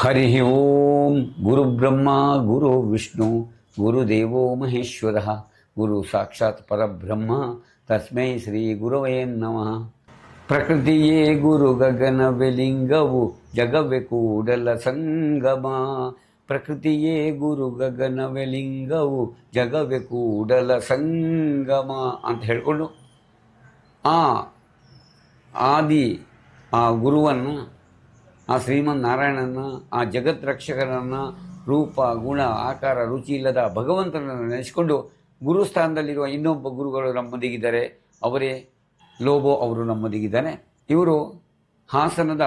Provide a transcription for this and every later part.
ಹರಿ ಓಂ ಗುರುಬ್ರಹ್ಮ ಗುರು ವಿಷ್ಣು ಗುರುದೇವೋ ಮಹೇಶ್ವರ ಗುರು ಸಾಕ್ಷಾತ್ ಪರಬ್ರಹ್ಮ ತಸ್ಮೈ ಶ್ರೀ ಗುರವೇ ನಮಃ. ಪ್ರಕೃತಿಯೇ ಗುರು ಗಗನವೆಲಿಂಗವು ಜಗವೇ ಕೂಡಲ ಸಂಗಮ. ಪ್ರಕೃತಿಯೇ ಗುರು ಗಗನವೆಲಿಂಗವು ಜಗವೇ ಕೂಡಲ ಸಂಗಮ ಅಂತ ಹೇಳಿಕೊಂಡು ಆ ಆದಿ ಆ ಗುರುವನ್ನು, ಆ ಶ್ರೀಮನ್ ನಾರಾಯಣನ, ಆ ಜಗತ್ ರಕ್ಷಕರನ್ನು, ರೂಪ ಗುಣ ಆಕಾರ ರುಚಿ ಇಲ್ಲದ ಭಗವಂತನನ್ನು ನೆನೆಸಿಕೊಂಡು ಗುರುಸ್ಥಾನದಲ್ಲಿರುವ ಇನ್ನೊಬ್ಬ ಗುರುಗಳು ನಮ್ಮೊಂದಿಗಿದ್ದಾರೆ. ಅವರೇ ಲೋಬೋ ಅವರು ನಮ್ಮೊಂದಿಗಿದ್ದಾನೆ. ಇವರು ಹಾಸನದ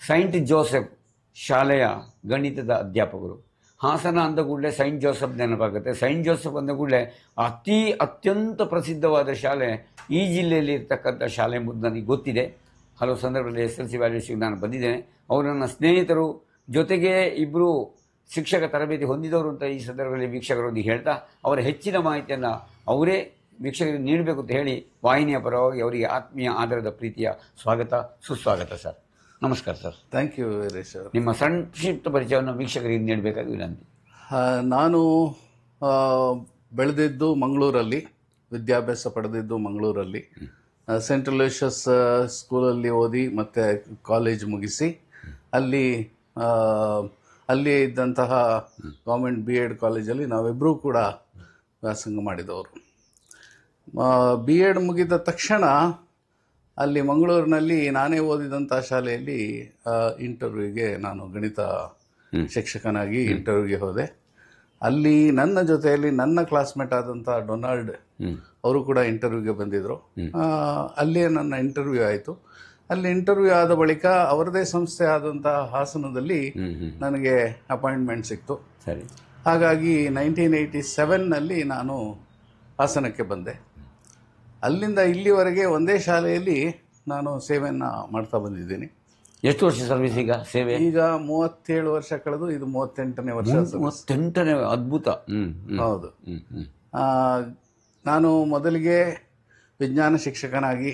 ಸೈಂಟ್ ಜೋಸೆಫ್ ಶಾಲೆಯ ಗಣಿತದ ಅಧ್ಯಾಪಕರು. ಹಾಸನ ಅಂದ ಕೂಡಲೇ ಸೈಂಟ್ ಜೋಸೆಫ್ ನೆನಪಾಗುತ್ತೆ. ಸೈಂಟ್ ಜೋಸೆಫ್ ಅಂದ ಕೂಡಲೇ ಅತ್ಯಂತ ಪ್ರಸಿದ್ಧವಾದ ಶಾಲೆ ಈ ಜಿಲ್ಲೆಯಲ್ಲಿ ಇರ್ತಕ್ಕಂಥ ಶಾಲೆ ಎಂಬುದು ನನಗೆ ಗೊತ್ತಿದೆ. ಹಲವು ಸಂದರ್ಭದಲ್ಲಿ SLC ವ್ಯಾಲ್ಯೂಷನ್ಗೆ ನಾನು ಬಂದಿದ್ದೇನೆ. ಅವರು ನನ್ನ ಸ್ನೇಹಿತರು, ಜೊತೆಗೆ ಇಬ್ಬರು ಶಿಕ್ಷಕ ತರಬೇತಿ ಹೊಂದಿದವರು ಅಂತ ಈ ಸಂದರ್ಭದಲ್ಲಿ ವೀಕ್ಷಕರೊಂದಿಗೆ ಹೇಳ್ತಾ, ಅವರ ಹೆಚ್ಚಿನ ಮಾಹಿತಿಯನ್ನು ಅವರೇ ವೀಕ್ಷಕರಿಗೆ ನೀಡಬೇಕು ಅಂತ ಹೇಳಿ ವಾಹಿನಿಯ ಪರವಾಗಿ ಅವರಿಗೆ ಆತ್ಮೀಯ ಆಧಾರದ ಪ್ರೀತಿಯ ಸ್ವಾಗತ, ಸುಸ್ವಾಗತ ಸರ್. ನಮಸ್ಕಾರ ಸರ್. ಥ್ಯಾಂಕ್ ಯು ವೀರೇಶ್ ಅವರು. ನಿಮ್ಮ ಸಂಕ್ಷಿಪ್ತ ಪರಿಚಯವನ್ನು ವೀಕ್ಷಕರಿಗೆ ನೀಡಬೇಕಾಗಿ ವಿನಂತಿ. ನಾನು ಬೆಳೆದಿದ್ದು ಮಂಗಳೂರಲ್ಲಿ, ವಿದ್ಯಾಭ್ಯಾಸ ಪಡೆದಿದ್ದು ಮಂಗಳೂರಲ್ಲಿ. ಸೆಂಟ್ ಅಲೋಷಿಯಸ್ ಸ್ಕೂಲಲ್ಲಿ ಓದಿ ಮತ್ತು ಕಾಲೇಜ್ ಮುಗಿಸಿ ಅಲ್ಲಿ ಇದ್ದಂತಹ ಗೌರ್ಮೆಂಟ್ BEd ಕಾಲೇಜಲ್ಲಿ ನಾವಿಬ್ಬರೂ ಕೂಡ ವ್ಯಾಸಂಗ ಮಾಡಿದವರು. BEd ಮುಗಿದ ತಕ್ಷಣ ಅಲ್ಲಿ ಮಂಗಳೂರಿನಲ್ಲಿ ನಾನೇ ಓದಿದಂಥ ಶಾಲೆಯಲ್ಲಿ ಇಂಟರ್ವ್ಯೂಗೆ ನಾನು ಗಣಿತ ಶಿಕ್ಷಕನಾಗಿ ಇಂಟರ್ವ್ಯೂಗೆ ಹೋದೆ. ಅಲ್ಲಿ ನನ್ನ ಜೊತೆಯಲ್ಲಿ ನನ್ನ ಕ್ಲಾಸ್ಮೇಟ್ ಆದಂಥ ಡೊನಾಲ್ಡ್ ಅವರು ಕೂಡ ಇಂಟರ್ವ್ಯೂಗೆ ಬಂದಿದ್ದರು. ಅಲ್ಲೇ ನನ್ನ ಇಂಟರ್ವ್ಯೂ ಆಯಿತು. ಅಲ್ಲಿ ಇಂಟರ್ವ್ಯೂ ಆದ ಬಳಿಕ ಅವರದೇ ಸಂಸ್ಥೆ ಆದಂಥ ಹಾಸನದಲ್ಲಿ ನನಗೆ ಅಪಾಯಿಂಟ್ಮೆಂಟ್ ಸಿಕ್ತು. ಸರಿ. ಹಾಗಾಗಿ 1987ನಲ್ಲಿ ನಾನು ಹಾಸನಕ್ಕೆ ಬಂದೆ. ಅಲ್ಲಿಂದ ಇಲ್ಲಿವರೆಗೆ ಒಂದೇ ಶಾಲೆಯಲ್ಲಿ ನಾನು ಸೇವೆಯನ್ನು ಮಾಡ್ತಾ ಬಂದಿದ್ದೀನಿ. ಎಷ್ಟು ವರ್ಷ ಸರ್ವಿಸ್ ಈಗ ಸೇವೆ? ಈಗ 37 ವರ್ಷ ಕಳೆದು ಇದು 38ನೇ ವರ್ಷ. 38ನೇ. ಅದ್ಭುತ. ಹೌದು. ನಾನು ಮೊದಲಿಗೆ ವಿಜ್ಞಾನ ಶಿಕ್ಷಕನಾಗಿ,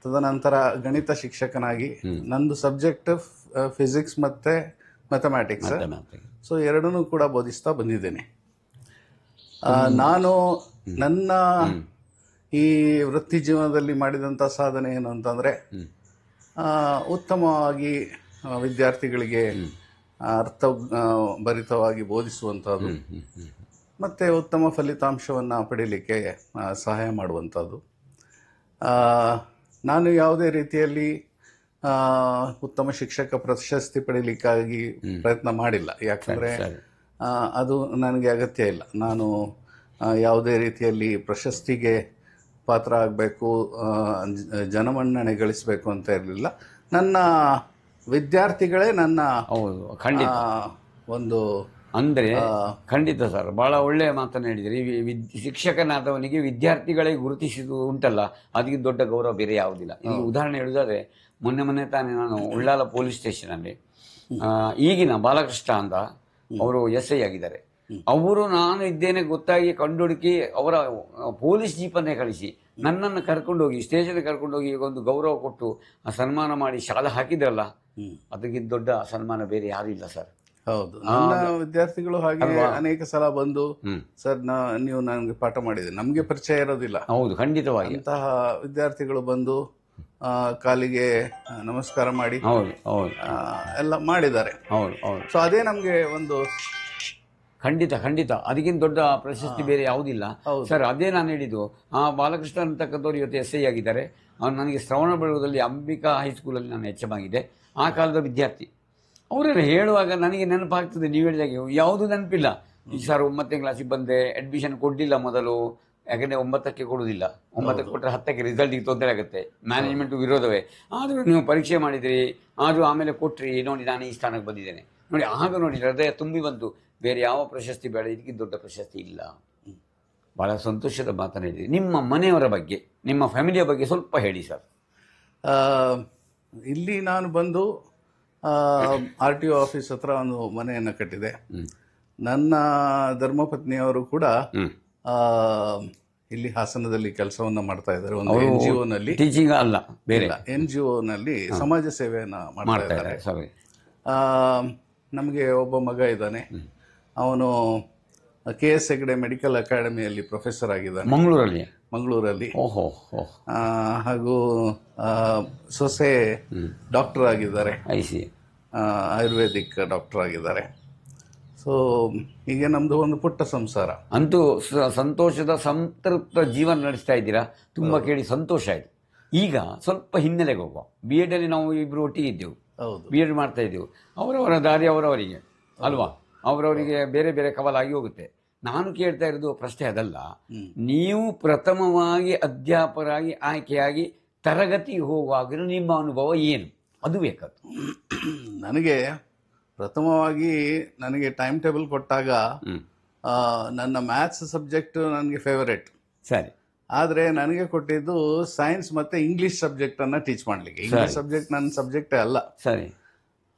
ತದನಂತರ ಗಣಿತ ಶಿಕ್ಷಕನಾಗಿ, ನಂದು ಸಬ್ಜೆಕ್ಟ್ ಫಿಸಿಕ್ಸ್ ಮತ್ತು ಮ್ಯಾಥಮ್ಯಾಟಿಕ್ಸ್, ಸೊ ಎರಡನ್ನೂ ಕೂಡ ಬೋಧಿಸ್ತಾ ಬಂದಿದ್ದೇನೆ. ನಾನು ನನ್ನ ಈ ವೃತ್ತಿ ಜೀವನದಲ್ಲಿ ಮಾಡಿದಂಥ ಸಾಧನೆ ಏನು ಅಂತಂದರೆ, ಉತ್ತಮವಾಗಿ ವಿದ್ಯಾರ್ಥಿಗಳಿಗೆ ಅರ್ಥಭರಿತವಾಗಿ ಬೋಧಿಸುವಂಥದ್ದು ಮತ್ತು ಉತ್ತಮ ಫಲಿತಾಂಶವನ್ನು ಪಡೀಲಿಕ್ಕೆ ಸಹಾಯ ಮಾಡುವಂಥದ್ದು. ನಾನು ಯಾವುದೇ ರೀತಿಯಲ್ಲಿ ಉತ್ತಮ ಶಿಕ್ಷಕ ಪ್ರಶಸ್ತಿ ಪಡೀಲಿಕ್ಕಾಗಿ ಪ್ರಯತ್ನ ಮಾಡಿಲ್ಲ. ಯಾಕಂದರೆ ಅದು ನನಗೆ ಅಗತ್ಯ ಇಲ್ಲ. ನಾನು ಯಾವುದೇ ರೀತಿಯಲ್ಲಿ ಪ್ರಶಸ್ತಿಗೆ ಪಾತ್ರ ಆಗಬೇಕು, ಜನಮನ್ನಣೆ ಗಳಿಸಬೇಕು ಅಂತ ಇರಲಿಲ್ಲ. ನನ್ನ ವಿದ್ಯಾರ್ಥಿಗಳೇ ನನ್ನ ಒಂದು ಅಂದರೆ ಖಂಡಿತ ಸರ್, ಬಹಳ ಒಳ್ಳೆಯ ಮಾತನ್ನು ಹೇಳಿದರೆ. ಶಿಕ್ಷಕನಾದವನಿಗೆ ವಿದ್ಯಾರ್ಥಿಗಳೇ ಗುರುತಿಸಿದ್ದು ಉಂಟಲ್ಲ, ಅದಕ್ಕೆ ದೊಡ್ಡ ಗೌರವ ಬೇರೆ ಯಾವುದಿಲ್ಲ. ಈಗ ಉದಾಹರಣೆ ಹೇಳಿದ್ರೆ, ಮೊನ್ನೆ ತಾನೇ ನಾನು ಉಳ್ಳಾಲ ಪೊಲೀಸ್ ಸ್ಟೇಷನಲ್ಲಿ ಈಗಿನ ಬಾಲಕೃಷ್ಣ ಅಂತ ಅವರು SI ಆಗಿದ್ದಾರೆ. ಅವರು ನಾನು ಇದ್ದೇನೆ ಗೊತ್ತಾಗಿ ಕಂಡುಹುಡುಕಿ ಅವರ ಪೊಲೀಸ್ ಜೀಪನ್ನೇ ಕಳಿಸಿ ನನ್ನನ್ನು ಕರ್ಕೊಂಡೋಗಿ ಸ್ಟೇಷನ್ಗೆ ಕರ್ಕೊಂಡೋಗಿ ಒಂದು ಗೌರವ ಕೊಟ್ಟು ಸನ್ಮಾನ ಮಾಡಿ ಶಾಲೆ ಹಾಕಿದ್ರಲ್ಲ, ಅದಕ್ಕಿಂತ ದೊಡ್ಡ ಸನ್ಮಾನ ಬೇರೆ ಯಾರು ಇಲ್ಲ ಸರ್. ಹೌದು. ನನ್ನ ವಿದ್ಯಾರ್ಥಿಗಳು ಹಾಗೆ ಅನೇಕ ಸಲ ಬಂದು, ಸರ್ ನೀವು ನನಗೆ ಪಾಠ ಮಾಡಿದೆ, ನಮಗೆ ಪರಿಚಯ ಇರೋದಿಲ್ಲ. ಹೌದು, ಖಂಡಿತವಾಗಿ ಅಂತಹ ವಿದ್ಯಾರ್ಥಿಗಳು ಬಂದು ಕಾಲಿಗೆ ನಮಸ್ಕಾರ ಮಾಡಿ ಎಲ್ಲ ಮಾಡಿದ್ದಾರೆ. ಸೊ ಅದೇ ನಮಗೆ ಒಂದು ಖಂಡಿತ ಅದಕ್ಕಿಂತ ದೊಡ್ಡ ಪ್ರಶಸ್ತಿ ಬೇರೆ ಯಾವುದಿಲ್ಲ ಸರ್. ಅದೇ ನಾನು ಹೇಳಿದ್ದು, ಆ ಬಾಲಕೃಷ್ಣ ಅಂತಕ್ಕಂಥವ್ರು ಇವತ್ತು SI ಆಗಿದ್ದಾರೆ. ಅವ್ರು ನನಗೆ ಶ್ರವಣಬೆಳಗೊಳದಲ್ಲಿ ಅಂಬಿಕಾ ಹೈಸ್ಕೂಲಲ್ಲಿ ನಾನು HM ಆಗಿದೆ. ಆ ಕಾಲದ ವಿದ್ಯಾರ್ಥಿ. ಅವರೆಲ್ಲ ಹೇಳುವಾಗ ನನಗೆ ನೆನಪಾಗ್ತದೆ, ನೀವು ಹೇಳಿದಾಗೆ ಯಾವುದೂ ನೆನಪಿಲ್ಲ. ಈ ಸರ್ 9ನೇ ಕ್ಲಾಸಿಗೆ ಬಂದೆ, ಅಡ್ಮಿಷನ್ ಕೊಡಲಿಲ್ಲ ಮೊದಲು, ಯಾಕಂದರೆ 9ಕ್ಕೆ ಕೊಡೋದಿಲ್ಲ. 9ಕ್ಕೆ ಕೊಟ್ಟರೆ 10ಕ್ಕೆ ರಿಸಲ್ಟಿಗೆ ತೊಂದರೆ ಆಗುತ್ತೆ, ಮ್ಯಾನೇಜ್ಮೆಂಟು ವಿರೋಧವೇ. ಆದರೂ ನೀವು ಪರೀಕ್ಷೆ ಮಾಡಿದಿರಿ, ಆದರೂ ಆಮೇಲೆ ಕೊಟ್ರಿ, ನೋಡಿ ನಾನು ಈ ಸ್ಥಾನಕ್ಕೆ ಬಂದಿದ್ದೇನೆ. ನೋಡಿ, ಆಗ ನೋಡಿ ಹೃದಯ ತುಂಬಿ ಬಂತು. ಬೇರೆ ಯಾವ ಪ್ರಶಸ್ತಿ ಬೇಡ, ಇದಕ್ಕಿಂತ ದೊಡ್ಡ ಪ್ರಶಸ್ತಿ ಇಲ್ಲ. ಭಾಳ ಸಂತೋಷದ ಮಾತನ್ನು ಹೇಳಿದ್ರಿ. ನಿಮ್ಮ ಮನೆಯವರ ಬಗ್ಗೆ, ನಿಮ್ಮ ಫ್ಯಾಮಿಲಿಯ ಬಗ್ಗೆ ಸ್ವಲ್ಪ ಹೇಳಿ ಸರ್. ಇಲ್ಲಿ ನಾನು ಬಂದು RTO ಆಫೀಸ್ ಹತ್ರ ಒಂದು ಮನೆಯನ್ನು ಕಟ್ಟಿದೆ. ನನ್ನ ಧರ್ಮಪತ್ನಿಯವರು ಕೂಡ ಇಲ್ಲಿ ಹಾಸನದಲ್ಲಿ ಕೆಲಸವನ್ನ ಮಾಡ್ತಾ ಇದ್ದಾರೆ. ಒಂದು NGO ನಲ್ಲಿ, ಟೀಚಿಂಗ್ ಅಲ್ಲ, ಬೇರೆ NGO ನಲ್ಲಿ ಸಮಾಜ ಸೇವೆಯನ್ನ ಮಾಡ್ತಾ ಇದ್ದಾರೆ. ನಮಗೆ ಒಬ್ಬ ಮಗ ಇದ್ದಾನೆ. ಅವನು KS ಹೆಗ್ಡೆ ಮೆಡಿಕಲ್ ಅಕಾಡೆಮಿಯಲ್ಲಿ ಪ್ರೊಫೆಸರ್ ಆಗಿದ್ದಾನೆ ಮಂಗಳೂರಲ್ಲಿ. ಓಹೋ. ಹಾಗೂ ಸೊಸೆ ಡಾಕ್ಟರ್ ಆಗಿದ್ದಾರೆ, ಆಯುರ್ವೇದಿಕ್ ಡಾಕ್ಟರ್ ಆಗಿದ್ದಾರೆ. ಸೊ ಹೀಗೆ ನಮ್ದು ಒಂದು ಪುಟ್ಟ ಸಂಸಾರ. ಅಂತೂ ಸಂತೋಷದ ಸಂತೃಪ್ತ ಜೀವನ ನಡೆಸ್ತಾ ಇದ್ದೀರಾ. ತುಂಬ ಕೇಳಿ ಸಂತೋಷ ಆಯಿತು. ಈಗ ಸ್ವಲ್ಪ ಹಿನ್ನೆಲೆಗೆ ಹೋಗುವ. BEd ಅಲ್ಲಿ ನಾವು ಇಬ್ಬರು ಒಟ್ಟಿಗೆ ಇದ್ದೆವು. BEd ಮಾಡ್ತಾ ಇದ್ದೆವು. ಅವರವರ ದಾರಿ ಅವರವರಿಗೆ ಅಲ್ವಾ, ಅವರವರಿಗೆ ಬೇರೆ ಬೇರೆ ಕವಲಾಗಿ ಹೋಗುತ್ತೆ. ನಾನು ಕೇಳ್ತಾ ಇರೋದು ಪ್ರಶ್ನೆ ಅದಲ್ಲ. ನೀವು ಪ್ರಥಮವಾಗಿ ಅಧ್ಯಾಪಕರಾಗಿ ಆಯ್ಕೆಯಾಗಿ ತರಗತಿಗೆ ಹೋಗುವಾಗ ನಿಮ್ಮ ಅನುಭವ ಏನು, ಅದು ಬೇಕಾದ. ನನಗೆ ಪ್ರಥಮವಾಗಿ ನನಗೆ ಟೈಮ್ ಟೇಬಲ್ ಕೊಟ್ಟಾಗ ನನ್ನ ಮ್ಯಾಥ್ಸ್ ಸಬ್ಜೆಕ್ಟ್ ನನಗೆ ಫೇವರೇಟ್. ಸರಿ. ಆದರೆ ನನಗೆ ಕೊಟ್ಟಿದ್ದು ಸೈನ್ಸ್ ಮತ್ತು ಇಂಗ್ಲೀಷ್ ಸಬ್ಜೆಕ್ಟನ್ನು ಟೀಚ್ ಮಾಡಲಿಕ್ಕೆ. ಇಂಗ್ಲೀಷ್ ಸಬ್ಜೆಕ್ಟ್ ನನ್ನ ಸಬ್ಜೆಕ್ಟೇ ಅಲ್ಲ. ಸರಿ.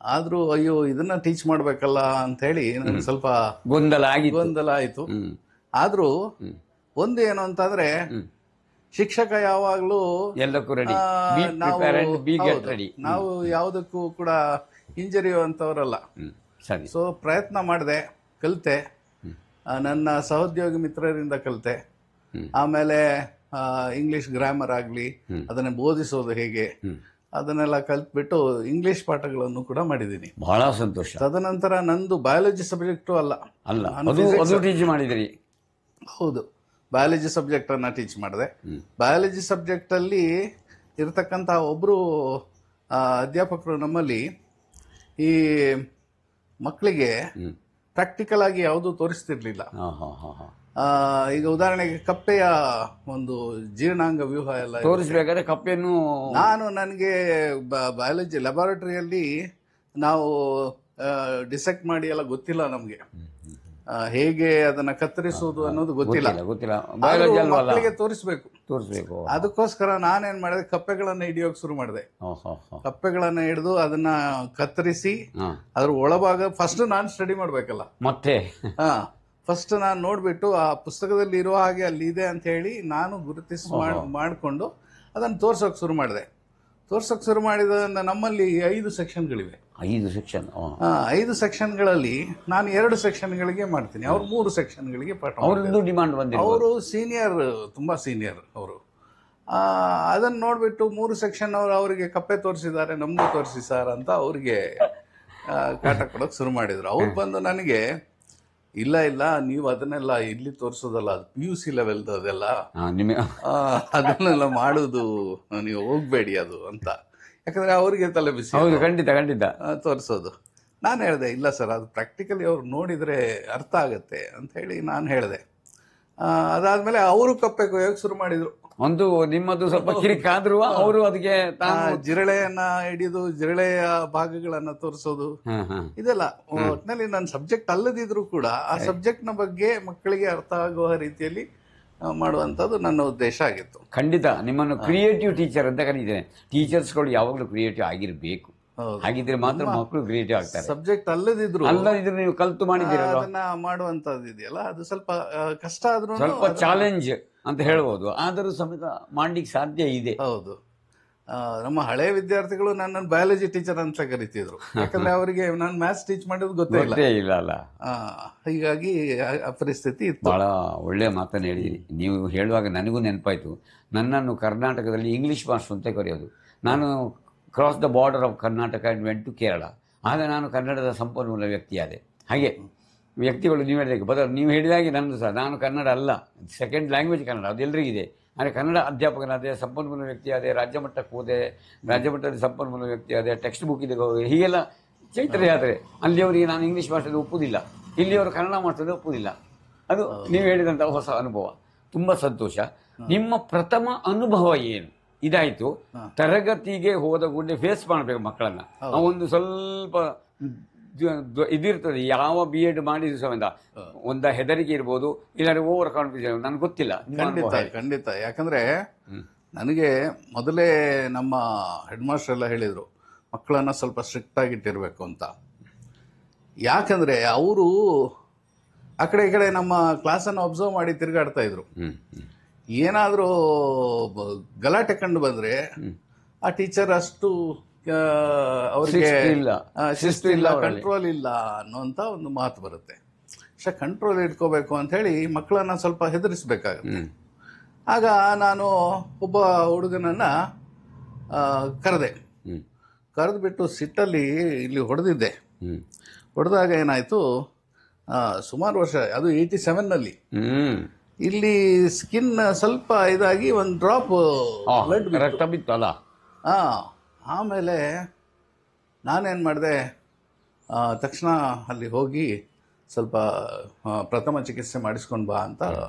ಆದರೂ ಅಯ್ಯೋ ಇದನ್ನ ಟೀಚ್ ಮಾಡಬೇಕಲ್ಲ ಅಂಥೇಳಿ ನನಗೆ ಸ್ವಲ್ಪ ಗೊಂದಲ ಆಯಿತು. ಆದರೂ ಒಂದು ಏನು ಅಂತಂದರೆ, ಶಿಕ್ಷಕ ಯಾವಾಗಲೂ ನಾವು ಯಾವುದಕ್ಕೂ ಕೂಡ ಹಿಂಜರಿಯುವಂಥವರಲ್ಲ. ಸೊ ಪ್ರಯತ್ನ ಮಾಡಿದೆ, ಕಲಿತೆ, ನನ್ನ ಸಹೋದ್ಯೋಗಿ ಮಿತ್ರರಿಂದ ಕಲಿತೆ. ಆಮೇಲೆ ಇಂಗ್ಲಿಷ್ ಗ್ರಾಮರ್ ಆಗಲಿ, ಅದನ್ನು ಬೋಧಿಸೋದು ಹೇಗೆ, ಅದನ್ನೆಲ್ಲ ಕಲ್ತ್ಬಿಟ್ಟು ಇಂಗ್ಲಿಷ್ ಪಾಠಗಳನ್ನು ಕೂಡ ಮಾಡಿದ್ದೀನಿ. ಬಹಳ ಸಂತೋಷ. ತದನಂತರ ನಂದು ಬಯಾಲಜಿ ಸಬ್ಜೆಕ್ಟು ಅಲ್ಲ. ಮಾಡಿದ್ರಿ? ಹೌದು, ಬಯಾಲಜಿ ಸಬ್ಜೆಕ್ಟ್ ಅನ್ನ ಟೀಚ್ ಮಾಡಿದೆ. ಬಯಾಲಜಿ ಸಬ್ಜೆಕ್ಟ್ ಅಲ್ಲಿ ಇರತಕ್ಕಂತ ಒಬ್ರು ಅಧ್ಯಾಪಕರು ನಮ್ಮಲ್ಲಿ ಈ ಮಕ್ಕಳಿಗೆ ಪ್ರಾಕ್ಟಿಕಲ್ ಆಗಿ ಯಾವುದೂ ತೋರಿಸ್ತಿರ್ಲಿಲ್ಲ. ಈಗ ಉದಾಹರಣೆಗೆ ಕಪ್ಪೆಯ ಒಂದು ಜೀರ್ಣಾಂಗ ವ್ಯೂಹ ಎಲ್ಲ ತೋರಿಸಬೇಕಾದ್ರೆ ಕಪ್ಪೆಯನ್ನು ನನಗೆ ಬಯಾಲಜಿ ಲ್ಯಾಬೊರೇಟರಿಯಲ್ಲಿ ನಾವು ಡಿಸೆಕ್ಟ್ ಮಾಡಿ ಎಲ್ಲ ಗೊತ್ತಿಲ್ಲ. ನಮಗೆ ಹೇಗೆ ಅದನ್ನ ಕತ್ತರಿಸುವುದು ಅನ್ನೋದು ಗೊತ್ತಿಲ್ಲ. ಮಕ್ಕಳಿಗೆ ತೋರಿಸ್ಬೇಕು. ಅದಕ್ಕೋಸ್ಕರ ನಾನೇನ್ ಮಾಡಿದೆ, ಕಪ್ಪೆಗಳನ್ನ ಹಿಡಿಯೋಕೆ ಶುರು ಮಾಡಿದೆ. ಕಪ್ಪೆಗಳನ್ನ ಹಿಡಿದು ಅದನ್ನ ಕತ್ತರಿಸಿ ಅದ್ರ ಒಳಭಾಗ ಫಸ್ಟ್ ನಾನು ಸ್ಟಡಿ ಮಾಡ್ಬೇಕಲ್ಲ. ಮತ್ತೆ ಫಸ್ಟ್ ನಾನು ನೋಡ್ಬಿಟ್ಟು ಆ ಪುಸ್ತಕದಲ್ಲಿ ಇರೋ ಹಾಗೆ ಅಲ್ಲಿ ಇದೆ ಅಂತ ಹೇಳಿ ನಾನು ಗುರುತಿಸಿ ಮಾಡಿಕೊಂಡು ಅದನ್ನು ತೋರ್ಸೋಕೆ ಶುರು ಮಾಡಿದ ನಮ್ಮಲ್ಲಿ 5 ಸೆಕ್ಷನ್ಗಳಿವೆ. 5 ಸೆಕ್ಷನ್ಗಳಲ್ಲಿ ನಾನು 2 ಸೆಕ್ಷನ್ಗಳಿಗೆ ಮಾಡ್ತೀನಿ, ಅವ್ರು 3 ಸೆಕ್ಷನ್ಗಳಿಗೆ ಪಾಠ. ಅವರು ಸೀನಿಯರ್, ತುಂಬಾ ಸೀನಿಯರ್ ಅವರು. ಅದನ್ನ ನೋಡ್ಬಿಟ್ಟು 3 ಸೆಕ್ಷನ್ ಅವರಿಗೆ ಕಪ್ಪೆ ತೋರಿಸಿದ್ದಾರೆ, ನಮಗೂ ತೋರಿಸಿ ಸರ್ ಅಂತ ಅವ್ರಿಗೆ ಕಾಟ ಕೊಡೋಕೆ ಶುರು ಮಾಡಿದ್ರು. ಅವ್ರು ಬಂದು ನನಗೆ, ಇಲ್ಲ ನೀವು ಅದನ್ನೆಲ್ಲ ಇಲ್ಲಿ ತೋರಿಸೋದಲ್ಲ, ಅದು PUC ಲೆವೆಲ್ದು ಅದೆಲ್ಲ, ಅದನ್ನೆಲ್ಲ ಮಾಡೋದು ನೀವು ಹೋಗ್ಬೇಡಿ ಅದು ಅಂತ. ಯಾಕಂದ್ರೆ ಅವ್ರಿಗೆ ತಲೆ ಬಿಸಿ. ಖಂಡಿತ ತೋರಿಸೋದು. ನಾನು ಹೇಳಿದೆ, ಇಲ್ಲ ಸರ್, ಅದು ಪ್ರಾಕ್ಟಿಕಲಿ ಅವ್ರು ನೋಡಿದ್ರೆ ಅರ್ಥ ಆಗತ್ತೆ ಅಂತ ಹೇಳಿ ನಾನು ಹೇಳಿದೆ. ಅದಾದ್ಮೇಲೆ ಅವರು ಕಪ್ಪೆ ಕೊಯ್ಯೋಕೆ ಶುರು ಮಾಡಿದ್ರು. ಒಂದು ನಿಮ್ಮದು ಸ್ವಲ್ಪ ಕಿರಿಕಾದ್ರೂ ಅವರು ಅದಕ್ಕೆ ಜಿರಳೆಯನ್ನ ಹಿಡಿದು ಜಿರಳೆಯ ಭಾಗಗಳನ್ನ ತೋರಿಸೋದು, ಇದೆಲ್ಲ ಒಟ್ಟಿನಲ್ಲಿ ನನ್ನ ಸಬ್ಜೆಕ್ಟ್ ಅಲ್ಲದಿದ್ರು ಕೂಡ ಆ ಸಬ್ಜೆಕ್ಟ್ ನ ಬಗ್ಗೆ ಮಕ್ಕಳಿಗೆ ಅರ್ಥ ಆಗುವ ರೀತಿಯಲ್ಲಿ ಮಾಡುವಂತದ್ದು ನನ್ನ ಉದ್ದೇಶ ಆಗಿತ್ತು. ಖಂಡಿತ ನಿಮ್ಮನ್ನು ಕ್ರಿಯೇಟಿವ್ ಟೀಚರ್ ಅಂತ ಕರೀತೇನೆ. ಟೀಚರ್ಸ್ಗಳು ಯಾವಾಗಲೂ ಕ್ರಿಯೇಟಿವ್ ಆಗಿರ್ಬೇಕು. ಹಾಗಿದ್ರೆ ಮಾತ್ರ ಮಕ್ಕಳು ಕ್ರಿಯೇಟಿವ್ ಆಗ್ತಾರೆ. ಸಬ್ಜೆಕ್ಟ್ ಅಲ್ಲದಿದ್ರು ನೀವು ಕಲ್ತು ಮಾಡಿದ್ದೀರಲ್ಲ, ಅದನ್ನ ಮಾಡುವಂತದ್ದು ಇದೆಯಲ್ಲ, ಅದು ಸ್ವಲ್ಪ ಕಷ್ಟ ಆದ್ರೂ ಸ್ವಲ್ಪ ಚಾಲೆಂಜ್ ಅಂತ ಹೇಳ್ಬೋದು. ಆದರೂ ಸಮೇತ ಮಾಡ್ಲಿಕ್ಕೆ ಸಾಧ್ಯ ಇದೆ. ಹೌದು. ನಮ್ಮ ಹಳೆಯ ವಿದ್ಯಾರ್ಥಿಗಳು ನನ್ನನ್ನು ಬಯಾಲಜಿ ಟೀಚರ್ ಅಂತ ಕರಿತಿದ್ರು. ಯಾಕಂದ್ರೆ ಅವರಿಗೆ ನಾನು ಮ್ಯಾಥ್ಸ್ ಟೀಚ್ ಮಾಡೋದು ಗೊತ್ತೇ ಇಲ್ಲ. ಹೀಗಾಗಿ ಆ ಪರಿಸ್ಥಿತಿ ಇತ್ತು. ಬಹಳ ಒಳ್ಳೆಯ ಮಾತನ್ನು ಹೇಳಿದ್ರಿ. ನೀವು ಹೇಳುವಾಗ ನನಗೂ ನೆನಪಾಯ್ತು. ನನ್ನನ್ನು ಕರ್ನಾಟಕದಲ್ಲಿ ಇಂಗ್ಲಿಷ್ ಮಾಸ್ಟರ್ ಅಂತ ಕರೆಯೋದು. ನಾನು cross the border of Karnataka and went to Kerala. ಆಗ ನಾನು ಕನ್ನಡದ ಸಂಪನ್ಮೂಲ ವ್ಯಕ್ತಿಯಾದೆ. ಹಾಗೆ ವ್ಯಕ್ತಿಗಳು ನೀವು ಹೇಳಿದಾಗ ನೀವು ಹೇಳಿದಾಗೆ ನನ್ನದು ಸಹ, ನಾನು ಕನ್ನಡ ಅಲ್ಲ, ಸೆಕೆಂಡ್ ಲ್ಯಾಂಗ್ವೇಜ್ ಕನ್ನಡ, ಅದೆಲ್ಲರಿಗಿದೆ. ಅಂದರೆ ಕನ್ನಡ ಅಧ್ಯಾಪಕನಾದೆ, ಸಂಪನ್ಮೂಲ ವ್ಯಕ್ತಿಯಾದೆ, ರಾಜ್ಯ ಮಟ್ಟಕ್ಕೆ ಹೋದೆ, ರಾಜ್ಯ ಮಟ್ಟದಲ್ಲಿ ಸಂಪನ್ಮೂಲ ವ್ಯಕ್ತಿಯಾದೆ, ಟೆಕ್ಸ್ಟ್ ಬುಕ್ ಇದೆ, ಹೀಗೆಲ್ಲ ಚೈತನ್ಯ ಆದರೆ ಅಲ್ಲಿಯವರಿಗೆ ನಾನು ಇಂಗ್ಲೀಷ್ ಮಾಸ್ಟರ್ ಒಪ್ಪುವುದಿಲ್ಲ, ಇಲ್ಲಿಯವರು ಕನ್ನಡ ಮಾಸ್ಟರ್ ಒಪ್ಪುವುದಿಲ್ಲ. ಅದು ನೀವು ಹೇಳಿದಂಥ ಹೊಸ ಅನುಭವ. ತುಂಬ ಸಂತೋಷ. ನಿಮ್ಮ ಪ್ರಥಮ ಅನುಭವ ಏನು? ಇದಾಯಿತು. ತರಗತಿಗೆ ಹೋದ ಕೂಡಲೇ ಫೇಸ್ ಮಾಡಬೇಕು ಮಕ್ಕಳನ್ನ. ಒಂದು ಸ್ವಲ್ಪ ಇದಿರ್ತದೆ, ಯಾವ BEd ಮಾಡಿದ್ರು ಸಮೇತ ಒಂದ ಹೆದರಿಕೆ ಇರ್ಬೋದು, ಇಲ್ಲಾಂದ್ರೆ ಓವರ್ ಕಾನ್ಫಿಡೆನ್ಸ್, ನನ್ಗೆ ಗೊತ್ತಿಲ್ಲ. ಖಂಡಿತ. ಯಾಕಂದ್ರೆ ನನಗೆ ಮೊದಲೇ ನಮ್ಮ ಹೆಡ್ ಮಾಸ್ಟರ್ ಎಲ್ಲ ಹೇಳಿದ್ರು, ಮಕ್ಕಳನ್ನ ಸ್ವಲ್ಪ ಸ್ಟ್ರಿಕ್ಟ್ ಆಗಿಟ್ಟಿರ್ಬೇಕು ಅಂತ. ಯಾಕಂದ್ರೆ ಅವರು ಆ ಕಡೆ ಈ ಕಡೆ ನಮ್ಮ ಕ್ಲಾಸನ್ನು ಅಬ್ಸರ್ವ್ ಮಾಡಿ ತಿರುಗಾಡ್ತಾ ಇದ್ರು. ಏನಾದರೂ ಗಲಾಟೆ ಕಂಡು ಬಂದ್ರೆ ಆ ಟೀಚರ್ ಅಷ್ಟು ಅವ್ರಿಗೆ ಶಿಸ್ತಿಲ್ಲ. ಶಿಸ್ತು ಇಲ್ಲ, ಕಂಟ್ರೋಲ್ ಇಲ್ಲ ಅನ್ನುವಂತ ಒಂದು ಮಾತು ಬರುತ್ತೆ. പക്ഷെ ಕಂಟ್ರೋಲ್ ಇಟ್ಕೋಬೇಕು ಅಂತ ಹೇಳಿ ಮಕ್ಕಳನ್ನ ಸ್ವಲ್ಪ ಹೆದರಿಸ್ಬೇಕಾಗುತ್ತೆ. ಆಗ ನಾನು ಒಬ್ಬ ಹುಡುಗನನ್ನ ಕರೆದೆ. ಕರೆದ್ಬಿಟ್ಟು ಸಿಟ್ಟಲ್ಲಿ ಇಲ್ಲಿ ಹೊಡೆದಿದ್ದೆ. ಹೊಡೆದಾಗ ಏನಾಯ್ತು, ಸುಮಾರು ವರ್ಷ, ಅದು 87ನಲ್ಲಿ, ಇಲ್ಲಿ ಸ್ಕಿನ್ ಸ್ವಲ್ಪ ಇದಾಗಿ ಒಂದು ಡ್ರಾಪ್ ಬ್ಲಡ್ ರಕ್ತ ಬಿತ್ತಲ್ಲ. ಆಮೇಲೆ ನಾನೇನು ಮಾಡಿದೆ, ತಕ್ಷಣ ಅಲ್ಲಿ ಹೋಗಿ ಸ್ವಲ್ಪ ಪ್ರಥಮ ಚಿಕಿತ್ಸೆ ಮಾಡಿಸ್ಕೊಂಡು ಬಾ ಅಂತ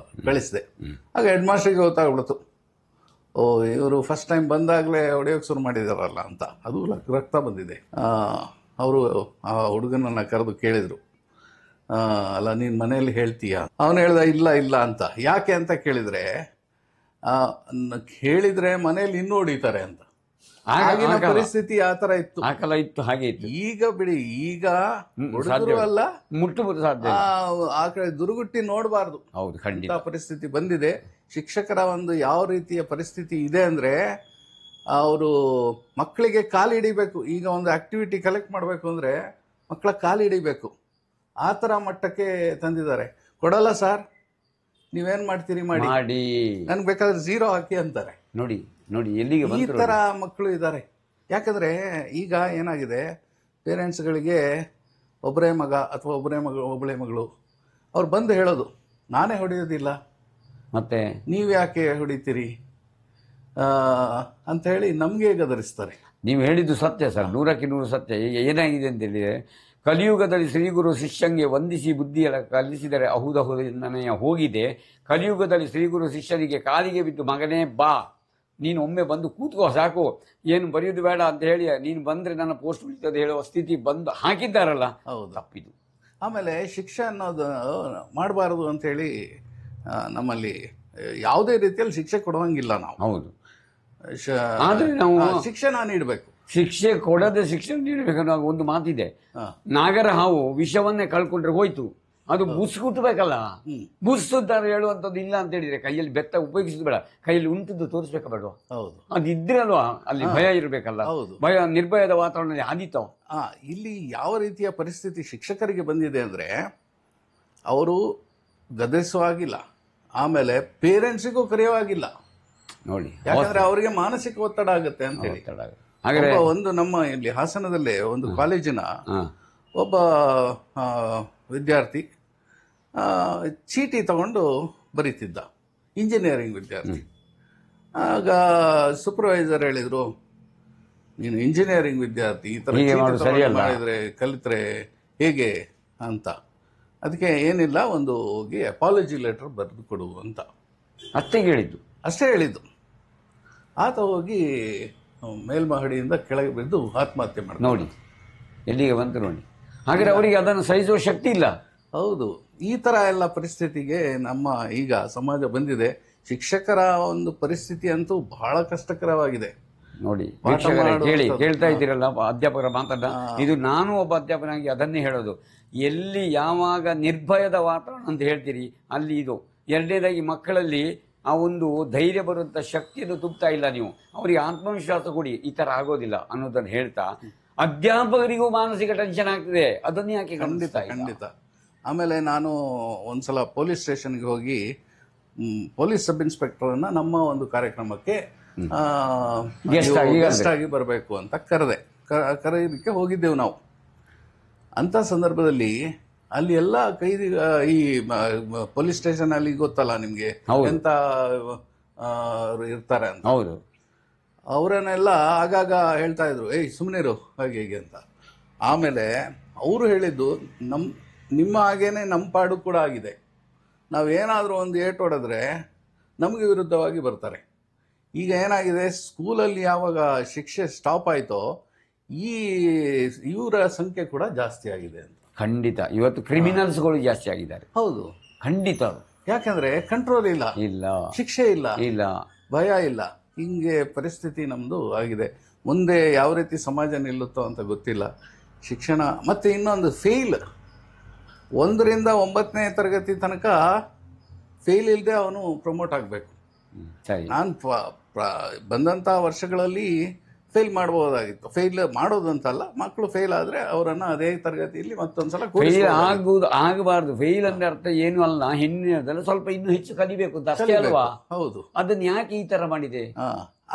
ಕಳಿಸಿದೆ. ಆಗ ಹೆಡ್ ಮಾಸ್ಟರ್ಗೆ ಗೊತ್ತಾಗ್ಬಿಡ್ತು, ಓ ಇವರು ಫಸ್ಟ್ ಟೈಮ್ ಬಂದಾಗಲೇ ಹೊಡೆಯೋಕೆ ಶುರು ಮಾಡಿದಾರಲ್ಲ ಅಂತ. ಅದು ರಕ್ತ ಬಂದಿದೆ. ಅವರು ಆ ಹುಡುಗನನ್ನ ಕರೆದು ಕೇಳಿದರು, ಅಲ್ಲ ನೀನು ಮನೆಯಲ್ಲಿ ಹೇಳ್ತೀಯ? ಅವನು ಹೇಳ್ದ ಇಲ್ಲ ಇಲ್ಲ ಅಂತ. ಯಾಕೆ ಅಂತ ಕೇಳಿದ್ರೆ ಮನೆಯಲ್ಲಿ ಇನ್ನೂ ಹೊಡಿತಾರೆ ಅಂತ. ಆಗಿನ ಪರಿಸ್ಥಿತಿ ಆ ತರ ಇತ್ತು, ಹಾಗೆ ಇತ್ತು. ಈಗ ಬಿಡಿ, ಈಗ ಹುಡುಗರು ಅಲ್ಲ, ಮುಟ್ಟಬಹುದು ಸಾಧ್ಯ, ಆ ಕಡೆ ದುರುಗುಟ್ಟಿ ನೋಡಬಾರ್ದು. ಹೌದು, ಖಂಡಿತ ಪರಿಸ್ಥಿತಿ ಬಂದಿದೆ. ಶಿಕ್ಷಕರ ಒಂದು ಯಾವ ರೀತಿಯ ಪರಿಸ್ಥಿತಿ ಇದೆ ಅಂದ್ರೆ, ಅವರು ಮಕ್ಕಳಿಗೆ ಕಾಲು ಹಿಡಿಬೇಕು. ಈಗ ಒಂದು ಆಕ್ಟಿವಿಟಿ ಕಲೆಕ್ಟ್ ಮಾಡಬೇಕು ಅಂದ್ರೆ ಮಕ್ಕಳ ಕಾಲು ಹಿಡಿಬೇಕು, ಆ ಥರ ಮಟ್ಟಕ್ಕೆ ತಂದಿದ್ದಾರೆ. ಕೊಡಲ್ಲ ಸರ್, ನೀವೇನ್ ಮಾಡ್ತೀರಿ ಮಾಡಿ, ನನ್ಗೆ ಬೇಕಾದ್ರೆ 0 ಹಾಕಿ ಅಂತಾರೆ. ನೋಡಿ ನೋಡಿ ಎಲ್ಲಿಗೆ ಈ ತರ ಮಕ್ಕಳು ಇದ್ದಾರೆ. ಯಾಕಂದ್ರೆ ಈಗ ಏನಾಗಿದೆ, ಪೇರೆಂಟ್ಸ್ಗಳಿಗೆ ಒಬ್ಬರೇ ಮಗ ಅಥವಾ ಒಬ್ಬಳೇ ಮಗಳು, ಅವ್ರು ಬಂದು ಹೇಳೋದು ನಾನೇ ಹೊಡೆಯೋದಿಲ್ಲ, ಮತ್ತೆ ನೀವು ಯಾಕೆ ಹೊಡಿತೀರಿ ಅಂತ ಹೇಳಿ ನಮಗೆ ಗದರಿಸ್ತಾರೆ. ನೀವು ಹೇಳಿದ್ದು ಸತ್ಯ ಸರ್, 100ಕ್ಕೆ 100 ಸತ್ಯ. ಈಗ ಏನಾಗಿದೆ ಅಂತ ಹೇಳಿದ್ರೆ, ಕಲಿಯುಗದಲ್ಲಿ ಶ್ರೀಗುರು ಶಿಷ್ಯಂಗೆ ವಂದಿಸಿ ಬುದ್ಧಿಯೆಲ್ಲ ಕಲಿಸಿದರೆ ಅಹುದಹುದನೆಯ ಹೋಗಿದೆ. ಕಲಿಯುಗದಲ್ಲಿ ಶ್ರೀಗುರು ಶಿಷ್ಯನಿಗೆ ಕಾಲಿಗೆ ಬಿದ್ದು ಮಗನೇ ಬಾ, ನೀನು ಒಮ್ಮೆ ಬಂದು ಕೂತ್ಕೋ ಸಾಕು, ಏನು ಬರೆಯೋದು ಬೇಡ ಅಂತ ಹೇಳಿ ನೀನು ಬಂದ್ರೆ ನನ್ನ ಪೋಸ್ಟ್ ಉಳಿತದೆ ಹೇಳುವ ಸ್ಥಿತಿ ಬಂದು ಹಾಕಿದ್ದಾರಲ್ಲ. ಹೌದು, ತಪ್ಪಿದು. ಆಮೇಲೆ ಶಿಕ್ಷೆ ಅನ್ನೋದು ಮಾಡಬಾರದು ಅಂತ ಹೇಳಿ ನಮ್ಮಲ್ಲಿ ಯಾವುದೇ ರೀತಿಯಲ್ಲಿ ಶಿಕ್ಷೆ ಕೊಡುವಂಗಿಲ್ಲ ನಾವು. ಹೌದು, ಆದ್ರೆ ನಾವು ಶಿಕ್ಷಣ ನೀಡಬೇಕು. ಶಿಕ್ಷೆ ಕೊಡದೆ ಶಿಕ್ಷೆ ನೀಡಬೇಕನ್ನೋ ಒಂದು ಮಾತಿದೆ. ನಾಗರ ಹಾವು ವಿಷವನ್ನೇ ಕಳ್ಕೊಂಡ್ರೆ ಹೋಯ್ತು, ಅದು ಬುಸ್ಕುಟ್ಬೇಕಲ್ಲ. ಬುಸ್ಸುತ್ತಾರೆ ಹೇಳುವಂಥದ್ದು ಇಲ್ಲ ಅಂತ ಹೇಳಿದ್ರೆ ಕೈಯಲ್ಲಿ ಬೆತ್ತ ಉಪಯೋಗಿಸುದು ಬೇಡ, ಕೈಯಲ್ಲಿ ಉಂಟದ್ದು ತೋರಿಸ್ಬೇಕ ಬೇಡ. ಹೌದು, ಅದಿದ್ರೆ ಅಲ್ವಾ ಅಲ್ಲಿ ಭಯ ಇರಬೇಕಲ್ಲ. ಭಯ, ನಿರ್ಭಯದ ವಾತಾವರಣದಲ್ಲಿ ಆದೀತಾವ. ಇಲ್ಲಿ ಯಾವ ರೀತಿಯ ಪರಿಸ್ಥಿತಿ ಶಿಕ್ಷಕರಿಗೆ ಬಂದಿದೆ ಅಂದ್ರೆ, ಅವರು ಗದರಿಸುವಾಗಿಲ್ಲ, ಆಮೇಲೆ ಪೇರೆಂಟ್ಸಿಗೂ ಕರೆಯುವಾಗಿಲ್ಲ ನೋಡಿ. ಯಾಕಂದ್ರೆ ಅವರಿಗೆ ಮಾನಸಿಕ ಒತ್ತಡ ಆಗುತ್ತೆ ಅಂತ ಹೇಳಿ. ಒಂದು ನಮ್ಮ ಇಲ್ಲಿ ಹಾಸನದಲ್ಲೇ ಒಂದು ಕಾಲೇಜಿನ ಒಬ್ಬ ವಿದ್ಯಾರ್ಥಿ ಚೀಟಿ ತಗೊಂಡು ಬರೀತಿದ್ದ, ಇಂಜಿನಿಯರಿಂಗ್ ವಿದ್ಯಾರ್ಥಿ. ಆಗ ಸೂಪರ್ವೈಸರ್ ಹೇಳಿದ್ರು, ನೀನು ಇಂಜಿನಿಯರಿಂಗ್ ವಿದ್ಯಾರ್ಥಿ, ಈ ತರ ಮಾಡಿದ್ರೆ ಕಲಿತ್ರೆ ಹೇಗೆ ಅಂತ. ಅದಕ್ಕೆ ಏನಿಲ್ಲ, ಒಂದು ಹೋಗಿ ಅಪಾಲಜಿ ಲೆಟರ್ ಬರೆದು ಕೊಡು ಅಂತ ಅಷ್ಟೇ ಹೇಳಿದ್ದು. ಆತ ಹೋಗಿ ಮೇಲ್ಮಹಡಿಯಿಂದ ಕೆಳಗೆ ಬಿದ್ದು ಆತ್ಮಹತ್ಯೆ ಮಾಡಿ. ನೋಡಿ ಎಲ್ಲಿಗೆ ಬಂತು ನೋಡಿ. ಹಾಗಾದ್ರೆ ಅವರಿಗೆ ಅದನ್ನು ಸಹಿಸುವ ಶಕ್ತಿ ಇಲ್ಲ. ಹೌದು, ಈ ತರ ಎಲ್ಲ ಪರಿಸ್ಥಿತಿಗೆ ನಮ್ಮ ಈಗ ಸಮಾಜ ಬಂದಿದೆ. ಶಿಕ್ಷಕರ ಒಂದು ಪರಿಸ್ಥಿತಿ ಅಂತೂ ಬಹಳ ಕಷ್ಟಕರವಾಗಿದೆ ನೋಡಿ. ಕೇಳ್ತಾ ಇದ್ದೀರಲ್ಲ ಅಧ್ಯಾಪಕರ ಮಾತನ್ನ, ಇದು ನಾನು ಒಬ್ಬ ಅಧ್ಯಾಪಕನಾಗಿ ಅದನ್ನೇ ಹೇಳೋದು. ಎಲ್ಲಿ ಯಾವಾಗ ನಿರ್ಭಯದ ವಾತಾವರಣ ಅಂತ ಹೇಳ್ತೀರಿ ಅಲ್ಲಿ ಇದು. ಎರಡನೇದಾಗಿ ಮಕ್ಕಳಲ್ಲಿ ಆ ಒಂದು ಧೈರ್ಯ ಬರುವಂತ ಶಕ್ತಿಯನ್ನು ತುಂಬುತ್ತಾ ಇಲ್ಲ ನೀವು. ಅವರಿಗೆ ಆತ್ಮವಿಶ್ವಾಸ ಕೊಡಿ, ಈ ತರ ಆಗೋದಿಲ್ಲ ಅನ್ನೋದನ್ನು ಹೇಳ್ತಾ, ಅಧ್ಯಾಪಕರಿಗೂ ಮಾನಸಿಕ ಟೆನ್ಷನ್ ಆಗ್ತದೆ, ಅದನ್ನೇ ಯಾಕೆ? ಖಂಡಿತ. ಆಮೇಲೆ ನಾನು ಒಂದ್ಸಲ ಪೊಲೀಸ್ ಸ್ಟೇಷನ್ಗೆ ಹೋಗಿ ಪೊಲೀಸ್ ಸಬ್ ಇನ್ಸ್ಪೆಕ್ಟರ್ ನಮ್ಮ ಒಂದು ಕಾರ್ಯಕ್ರಮಕ್ಕೆ ಗೆಸ್ಟ್ ಆಗಿ ಬರಬೇಕು ಅಂತ ಕರೆಯೋದಕ್ಕೆ ಹೋಗಿದ್ದೆವು ನಾವು. ಅಂತ ಸಂದರ್ಭದಲ್ಲಿ ಅಲ್ಲಿ ಎಲ್ಲ ಕೈದಿ, ಈ ಪೊಲೀಸ್ ಸ್ಟೇಷನ್ ಅಲ್ಲಿ ಗೊತ್ತಲ್ಲ ನಿಮ್ಗೆ ಎಂತ ಇರ್ತಾರೆ ಅಂತ. ಹೌದು, ಅವರನ್ನೆಲ್ಲ ಆಗಾಗ ಹೇಳ್ತಾ ಇದ್ರು, ಏಯ್ ಸುಮ್ಮನಿರು ಹಾಗೆ ಹೀಗೆ ಅಂತ. ಆಮೇಲೆ ಅವರು ಹೇಳಿದ್ದು, ನಿಮ್ಮ ಹಾಗೇನೆ ನಮ್ಮ ಪಾಡು ಕೂಡ ಆಗಿದೆ. ನಾವೇನಾದರೂ ಒಂದು ಏಟು ಹೊಡೆದ್ರೆ ನಮಗೆ ವಿರುದ್ಧವಾಗಿ ಬರ್ತಾರೆ. ಈಗ ಏನಾಗಿದೆ, ಸ್ಕೂಲಲ್ಲಿ ಯಾವಾಗ ಶಿಕ್ಷೆ ಸ್ಟಾಪ್ ಆಯಿತೋ ಇವರ ಸಂಖ್ಯೆ ಕೂಡ ಜಾಸ್ತಿ ಆಗಿದೆ ಅಂತ. ಖಂಡಿತ ಇವತ್ತು ಕ್ರಿಮಿನಲ್ಸ್ಗಳು ಜಾಸ್ತಿ ಆಗಿದ್ದಾರೆ. ಹೌದು, ಖಂಡಿತ. ಯಾಕಂದ್ರೆ ಕಂಟ್ರೋಲ್ ಇಲ್ಲ, ಶಿಕ್ಷೆ ಇಲ್ಲ, ಭಯ ಇಲ್ಲ. ಹಿಂಗೆ ಪರಿಸ್ಥಿತಿ ನಮ್ದು ಆಗಿದೆ. ಮುಂದೆ ಯಾವ ರೀತಿ ಸಮಾಜ ನಿಲ್ಲುತ್ತೋ ಅಂತ ಗೊತ್ತಿಲ್ಲ. ಶಿಕ್ಷಣ ಮತ್ತೆ ಇನ್ನೊಂದು ಫೇಲ್, 1ರಿಂದ 9ನೇ ತರಗತಿ ತನಕ ಫೇಲ್ ಇಲ್ಲದೆ ಅವನು ಪ್ರಮೋಟ್ ಆಗಬೇಕು. ನಾನು ಬಂದಂಥ ವರ್ಷಗಳಲ್ಲಿ ಫೇಲ್ ಮಾಡಬಹುದಾಗಿತ್ತು. ಫೇಲ್ ಮಾಡೋದಂತಲ್ಲ, ಮಕ್ಕಳು ಫೇಲ್ ಆದರೆ ಅವರನ್ನು ಅದೇ ತರಗತಿಯಲ್ಲಿ ಮತ್ತೊಂದ್ಸಲ ಫೇಲ್ ಆಗಬಾರ್ದು. ಫೇಲ್ ಅಂದ್ರೆ ಅರ್ಥ ಏನು ಅಲ್ಲ, ಹೆಣ್ಣಿನದಲ್ಲ, ಸ್ವಲ್ಪ ಇನ್ನೂ ಹೆಚ್ಚು ಕಲಿಬೇಕು ಅಂತ ಅಷ್ಟೇ ಅಲ್ವಾ? ಹೌದು. ಅದನ್ನ ಯಾಕೆ ಈ ತರ ಮಾಡಿದೆ?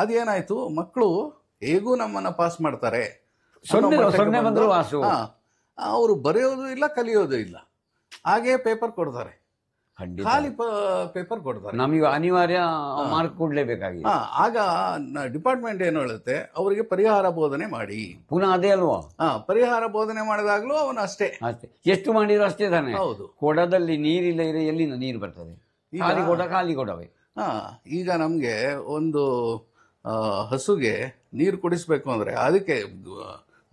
ಅದೇನಾಯ್ತು, ಮಕ್ಕಳು ಹೇಗೂ ನಮ್ಮನ್ನ ಪಾಸ್ ಮಾಡ್ತಾರೆ, 0 ಬಂದ್ರು ವಾಸು, ಅವರು ಬರೆಯೋದು ಇಲ್ಲ, ಕಲಿಯೋದು ಇಲ್ಲ, ಹಾಗೆ ಪೇಪರ್ ಕೊಡ್ತಾರೆ, ಖಾಲಿ ಪೇಪರ್ ಕೊಡ್ತಾರೆ. ನಮಗೆ ಅನಿವಾರ್ಯ ಮಾರ್ಕ್ ಕೊಡ್ಲೇಬೇಕಾಗಿ. ಆಗ ಡಿಪಾರ್ಟ್ಮೆಂಟ್ ಏನು ಹೇಳುತ್ತೆ, ಅವರಿಗೆ ಪರಿಹಾರ ಬೋಧನೆ ಮಾಡಿ. ಪುನಃ ಅದೇ ಅಲ್ವಾ? ಪರಿಹಾರ ಬೋಧನೆ ಮಾಡಿದಾಗ್ಲೂ ಅವನು ಅಷ್ಟೇ ಎಷ್ಟು ಮಾಡಿದ್ರು ಅಷ್ಟೇ ತಾನೆ. ಹೌದು. ಕೊಡದಲ್ಲಿ ನೀರಿಲ್ಲ ಇರೋ ಎಲ್ಲಿಂದ ನೀರು ಬರ್ತದೆ? ಖಾಲಿ ಕೊಡವೆ. ಈಗ ನಮ್ಗೆ ಒಂದು ಹಸುಗೆ ನೀರು ಕುಡಿಸ್ಬೇಕು ಅಂದ್ರೆ ಅದಕ್ಕೆ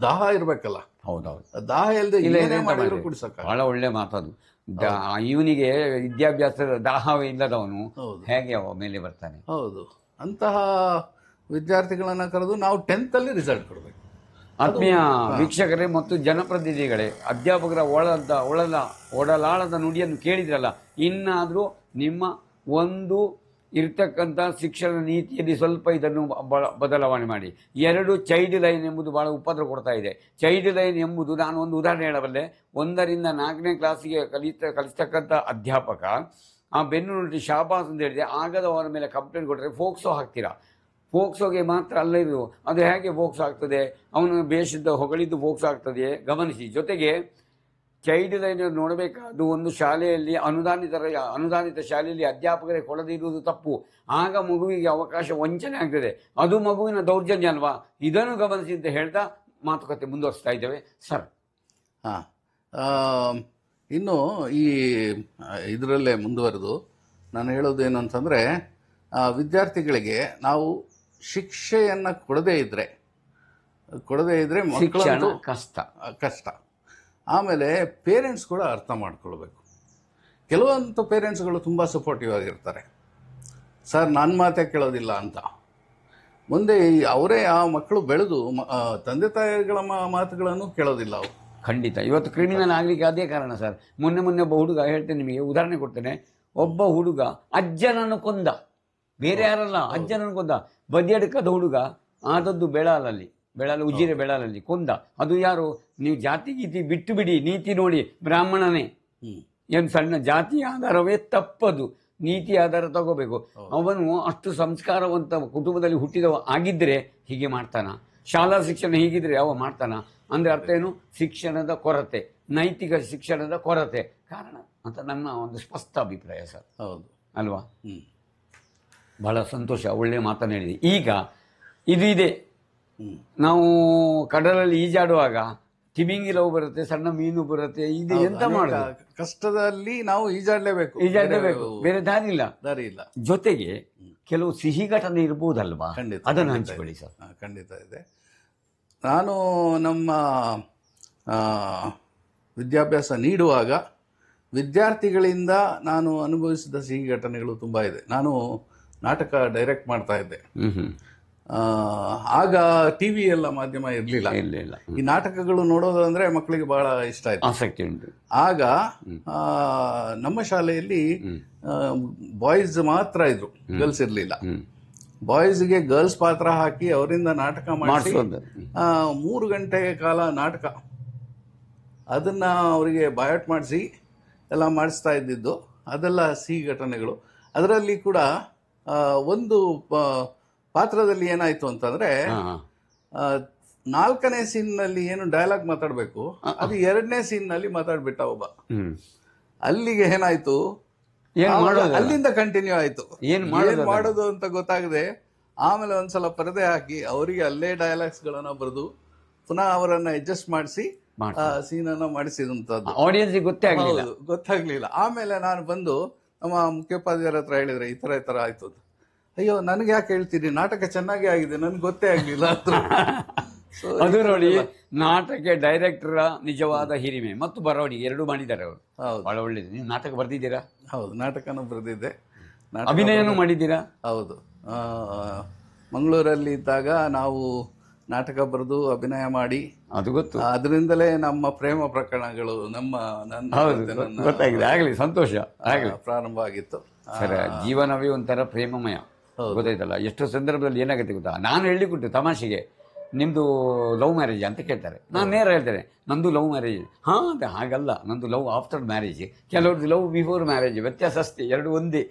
ದಾಹ ಇರ್ಬೇಕಲ್ಲ. ಹೌದೌದು. ದಾಹ ಇಲ್ಲದೆ ಮಾಡಿದ್ರು ಕುಡಿಸಕ್ಕ. ಬಹಳ ಒಳ್ಳೆ ಮಾತದು. ಇವನಿಗೆ ವಿದ್ಯಾಭ್ಯಾಸದ ದಾಹವೇ ಇಲ್ಲದವನು ಹೇಗೆ ಅವ ಮೇಲೆ ಬರ್ತಾನೆ? ಹೌದು. ಅಂತಹ ವಿದ್ಯಾರ್ಥಿಗಳನ್ನ ಕರೆದು ನಾವು 10th ಅಲ್ಲಿ ರಿಸಲ್ಟ್ ಕೊಡಬೇಕು. ಆತ್ಮೀಯ ವೀಕ್ಷಕರೇ ಮತ್ತು ಜನಪ್ರತಿನಿಧಿಗಳೇ, ಅಧ್ಯಾಪಕರ ಒಡಲಾಳದ ನುಡಿಯನ್ನು ಕೇಳಿದ್ರಲ್ಲ. ಇನ್ನಾದರೂ ನಿಮ್ಮ ಒಂದು ಇರ್ತಕ್ಕಂಥ ಶಿಕ್ಷಣ ನೀತಿಯಲ್ಲಿ ಸ್ವಲ್ಪ ಇದನ್ನು ಬದಲಾವಣೆ ಮಾಡಿ. 2 ಚೈಲ್ಡ್ ಲೈನ್ ಎಂಬುದು ಬಹಳ ಉಪದ್ರ ಕೊಡ್ತಾ ಇದೆ. ಚೈಲ್ಡ್ ಲೈನ್ ಎಂಬುದು, ನಾನು ಒಂದು ಉದಾಹರಣೆ ಹೇಳಬಲ್ಲೆ. 1 ರಿಂದ 4ನೇ ಕ್ಲಾಸಿಗೆ ಕಲಿಸ್ತಕ್ಕಂಥ ಅಧ್ಯಾಪಕ ಆ ಬೆನ್ನು ನುಡಿ ಶಾಬಾಸ್ ಅಂತ ಹೇಳಿದೆ, ಆಗದವರ ಮೇಲೆ ಕಂಪ್ಲೇಂಟ್ ಕೊಟ್ಟರೆ ಫೋಕ್ಸೋ ಹಾಕ್ತೀರಾ. ಫೋಕ್ಸೋಗೆ ಮಾತ್ರ ಅಲ್ಲ ಇದು. ಅದು ಹೇಗೆ ಫೋಕ್ಸೋ ಆಗ್ತದೆ? ಅವನು ಬೇಷಿದ್ದ ಹೊಗಳಿದ್ದು ಫೋಕ್ಸೋ ಆಗ್ತದೆ, ಗಮನಿಸಿ. ಜೊತೆಗೆ ಚೈಲ್ಡ್ ಲೈನ್ ನೋಡಬೇಕಾದ ಒಂದು ಶಾಲೆಯಲ್ಲಿ ಅನುದಾನಿತ ಶಾಲೆಯಲ್ಲಿ ಅಧ್ಯಾಪಕರೇ ಕೊಡದೇ ಇರುವುದು ತಪ್ಪು. ಆಗ ಮಗುವಿಗೆ ಅವಕಾಶ ವಂಚನೆ ಆಗ್ತದೆ. ಅದು ಮಗುವಿನ ದೌರ್ಜನ್ಯ ಅಲ್ವಾ? ಇದನ್ನು ಗಮನಿಸಿ ಅಂತ ಹೇಳ್ತಾ ಮಾತುಕತೆ ಮುಂದುವರಿಸ್ತಾ ಇದ್ದೇವೆ ಸರ್. ಇನ್ನು ಈ ಇದರಲ್ಲೇ ಮುಂದುವರೆದು ನಾನು ಹೇಳೋದೇನು ಅಂತಂದರೆ, ವಿದ್ಯಾರ್ಥಿಗಳಿಗೆ ನಾವು ಶಿಕ್ಷೆಯನ್ನು ಕೊಡದೇ ಇದ್ರೆ ಮಕ್ಕಳು ಕಷ್ಟ. ಆಮೇಲೆ ಪೇರೆಂಟ್ಸ್ ಕೂಡ ಅರ್ಥ ಮಾಡ್ಕೊಳ್ಬೇಕು. ಕೆಲವೊಂದು ಪೇರೆಂಟ್ಸ್ಗಳು ತುಂಬ ಸಪೋರ್ಟಿವ್ ಆಗಿರ್ತಾರೆ, ಸರ್ ನನ್ನ ಮಾತೇ ಕೇಳೋದಿಲ್ಲ ಅಂತ. ಮುಂದೆ ಅವರೇ ಆ ಮಕ್ಕಳು ಬೆಳೆದು ತಂದೆ ತಾಯಿಗಳ ಮಾತುಗಳನ್ನು ಕೇಳೋದಿಲ್ಲ ಅವರು. ಖಂಡಿತ ಇವತ್ತು ಕ್ರಿಮಿನಲ್ ಆಗಲಿಕ್ಕೆ ಅದೇ ಕಾರಣ ಸರ್. ಮೊನ್ನೆ ಒಬ್ಬ ಹುಡುಗ, ಹೇಳ್ತೇನೆ ನಿಮಗೆ, ಉದಾಹರಣೆ ಕೊಡ್ತೇನೆ. ಒಬ್ಬ ಹುಡುಗ ಅಜ್ಜನನ್ನು ಕೊಂದ, ಬೇರೆ ಯಾರಲ್ಲ, ಅಜ್ಜನನ್ನು ಕೊಂದ. ಬದಿಯಡ್ಕದ ಹುಡುಗ ಆದದ್ದು ಉಜಿರೆ ಬೆಳಾಲಲ್ಲಿ ಕೊಂದ. ಅದು ಯಾರು? ನೀವು ಜಾತಿ ಗೀತಿ ಬಿಟ್ಟು ಬಿಡಿ, ನೀತಿ ನೋಡಿ. ಬ್ರಾಹ್ಮಣನೇ. ಏನು ಸಣ್ಣ ಜಾತಿ ಆಧಾರವೇ ತಪ್ಪದು, ನೀತಿ ಆಧಾರ ತಗೋಬೇಕು. ಅವನು ಅಷ್ಟು ಸಂಸ್ಕಾರವಂತ ಕುಟುಂಬದಲ್ಲಿ ಹುಟ್ಟಿದವ ಆಗಿದ್ದರೆ ಹೀಗೆ ಮಾಡ್ತಾನ? ಶಾಲಾ ಶಿಕ್ಷಣ ಹೀಗಿದ್ರೆ ಅವ ಮಾಡ್ತಾನ? ಅಂದ್ರೆ ಅರ್ಥ ಏನು? ಶಿಕ್ಷಣದ ಕೊರತೆ, ನೈತಿಕ ಶಿಕ್ಷಣದ ಕೊರತೆ ಕಾರಣ ಅಂತ ನನ್ನ ಒಂದು ಸ್ಪಷ್ಟ ಅಭಿಪ್ರಾಯ ಸರ್. ಹೌದು ಅಲ್ವಾ? ಬಹಳ ಸಂತೋಷ, ಒಳ್ಳೆ ಮಾತನ್ನು ಹೇಳಿದೆ. ಈಗ ಇದು ಇದೆ, ನಾವು ಕಡಲಲ್ಲಿ ಈಜಾಡುವಾಗ ತಿಮಿಂಗಿಲವು ಬರುತ್ತೆ, ಸಣ್ಣ ಮೀನು ಬರುತ್ತೆ. ಇದು ಎಂತ ಮಾಡುದು? ಕಷ್ಟದಲ್ಲಿ ನಾವು ಈಜಾಡಲೇಬೇಕು, ಬೇರೆ ದಾರಿ ಇಲ್ಲ. ಜೊತೆಗೆ ಕೆಲವು ಸಿಹಿ ಘಟನೆ ಇರಬಹುದಲ್ವಾ? ಅದನ್ನು ಹಂಚಿಕೊಳ್ಳಿ ಸರ್. ಖಂಡಿತ ಇದೆ. ನಾನು ನಮ್ಮ ವಿದ್ಯಾಭ್ಯಾಸ ನೀಡುವಾಗ ವಿದ್ಯಾರ್ಥಿಗಳಿಂದ ನಾನು ಅನುಭವಿಸಿದ ಸಿಹಿ ಘಟನೆಗಳು ತುಂಬ ಇದೆ. ನಾನು ನಾಟಕ ಡೈರೆಕ್ಟ್ ಮಾಡ್ತಾ ಇದ್ದೆ. ಆಗ ಟಿವಿ ಎಲ್ಲ ಮಾಧ್ಯಮ ಇರಲಿಲ್ಲ. ಈ ನಾಟಕಗಳು ನೋಡೋದು ಅಂದ್ರೆ ಮಕ್ಕಳಿಗೆ ಬಹಳ ಇಷ್ಟ ಆಯ್ತು, ಆಸಕ್ತಿ ಉಂಟು. ಆಗ ನಮ್ಮ ಶಾಲೆಯಲ್ಲಿ ಬಾಯ್ಸ್ ಮಾತ್ರ ಇದ್ರು, ಗರ್ಲ್ಸ್ ಇರಲಿಲ್ಲ. ಬಾಯ್ಸ್ಗೆ ಗರ್ಲ್ಸ್ ಪಾತ್ರ ಹಾಕಿ ಅವರಿಂದ ನಾಟಕ ಮಾಡಿಸಿ 3 ಗಂಟೆ ಕಾಲ ನಾಟಕ, ಅದನ್ನ ಅವರಿಗೆ ಬಯಾಟ್ ಮಾಡಿಸಿ ಎಲ್ಲ ಮಾಡಿಸ್ತಾ ಇದ್ದಿದ್ದು. ಅದೆಲ್ಲ ಸಿಹಿ ಘಟನೆಗಳು. ಅದರಲ್ಲಿ ಕೂಡ ಒಂದು ಪಾತ್ರದಲ್ಲಿ ಏನಾಯ್ತು ಅಂತಂದ್ರೆ, 4ನೇ ಸೀನ್ನಲ್ಲಿ ಏನು ಡೈಲಾಗ್ ಮಾತಾಡಬೇಕು ಅದು 2ನೇ ಸೀನ್ನಲ್ಲಿ ಮಾತಾಡ್ಬಿಟ್ಟ ಒಬ್ಬ. ಅಲ್ಲಿಗೆ ಏನಾಯ್ತು, ಅಲ್ಲಿಂದ ಕಂಟಿನ್ಯೂ ಆಯ್ತು. ಏನ್ ಮಾಡೋದು ಅಂತ ಗೊತ್ತಾಗದೆ ಆಮೇಲೆ ಒಂದ್ಸಲ ಪರದೆ ಹಾಕಿ ಅವರಿಗೆ ಅಲ್ಲೇ ಡೈಲಾಗ್ಸ್ ಗಳನ್ನ ಬರೆದು ಪುನಃ ಅವರನ್ನ ಅಡ್ಜಸ್ಟ್ ಮಾಡಿಸಿ ಸೀನನ್ನ ಮಾಡಿಸಿದಂತದ್ದು. ಗೊತ್ತಾಗ್ಲಿಲ್ಲ. ಆಮೇಲೆ ನಾನು ಬಂದು ನಮ್ಮ ಮುಖ್ಯೋಪಾಧ್ಯಾಯರ ಹತ್ರ ಹೇಳಿದ್ರೆ ಈ ತರ ಆಯ್ತು ಅಂತ. ಅಯ್ಯೋ ನನಗೆ ಯಾಕೆ ಹೇಳ್ತೀನಿ, ನಾಟಕ ಚೆನ್ನಾಗಿ ಆಗಿದೆ, ನನ್ಗೆ ಗೊತ್ತೇ ಆಗ್ಲಿಲ್ಲ. ಅದು ನೋಡಿ, ನಾಟಕ ಡೈರೆಕ್ಟರ್ ನಿಜವಾದ ಹಿರಿಮೆ ಮತ್ತು ಬರವಣಿಗೆ 2 ಮಾಡಿದ್ದಾರೆ ಅವರು. ಬಹಳ ಒಳ್ಳೇದು. ನೀವು ನಾಟಕ ಬರ್ದಿದ್ದೀರಾ? ಹೌದು, ನಾಟಕನೂ ಬರೆದಿದ್ದೆ, ಅಭಿನಯನೂ ಮಾಡಿದ್ದೀರಾ? ಹೌದು. ಮಂಗಳೂರಲ್ಲಿ ಇದ್ದಾಗ ನಾವು ನಾಟಕ ಬರೆದು ಅಭಿನಯ ಮಾಡಿ, ಅದು ಗೊತ್ತು. ಅದರಿಂದಲೇ ನಮ್ಮ ಪ್ರೇಮ ಪ್ರಕರಣಗಳು ಆಗಲಿ, ಸಂತೋಷ ಪ್ರಾರಂಭ ಆಗಿತ್ತು. ಸರ್, ಜೀವನವೇ ಒಂಥರ ಪ್ರೇಮಮಯ, ಗೊತ್ತಾಯ್ತಲ್ಲ. ಎಷ್ಟೋ ಸಂದರ್ಭದಲ್ಲಿ ಏನಾಗುತ್ತೆ ಗೊತ್ತಾ, ನಾನು ಹೇಳಿಕೊಟ್ಟು ತಮಾಷೆಗೆ ನಿಮ್ಮದು ಲವ್ ಮ್ಯಾರೇಜ್ ಅಂತ ಕೇಳ್ತಾರೆ. ನಾನು ನೇರ ಹೇಳ್ತೇನೆ ನಂದು ಲವ್ ಮ್ಯಾರೇಜ್. ಹಾಂ ಅದು ಹಾಗಲ್ಲ, ನಂದು ಲವ್ ಆಫ್ಟರ್ ಮ್ಯಾರೇಜ್. ಕೆಲವ್ರದ್ದು ಲವ್ ಬಿಫೋರ್ ಮ್ಯಾರೇಜ್, ವ್ಯತ್ಯಾಸ ಅಷ್ಟೇ, ಎರಡು ಒಂದೇ.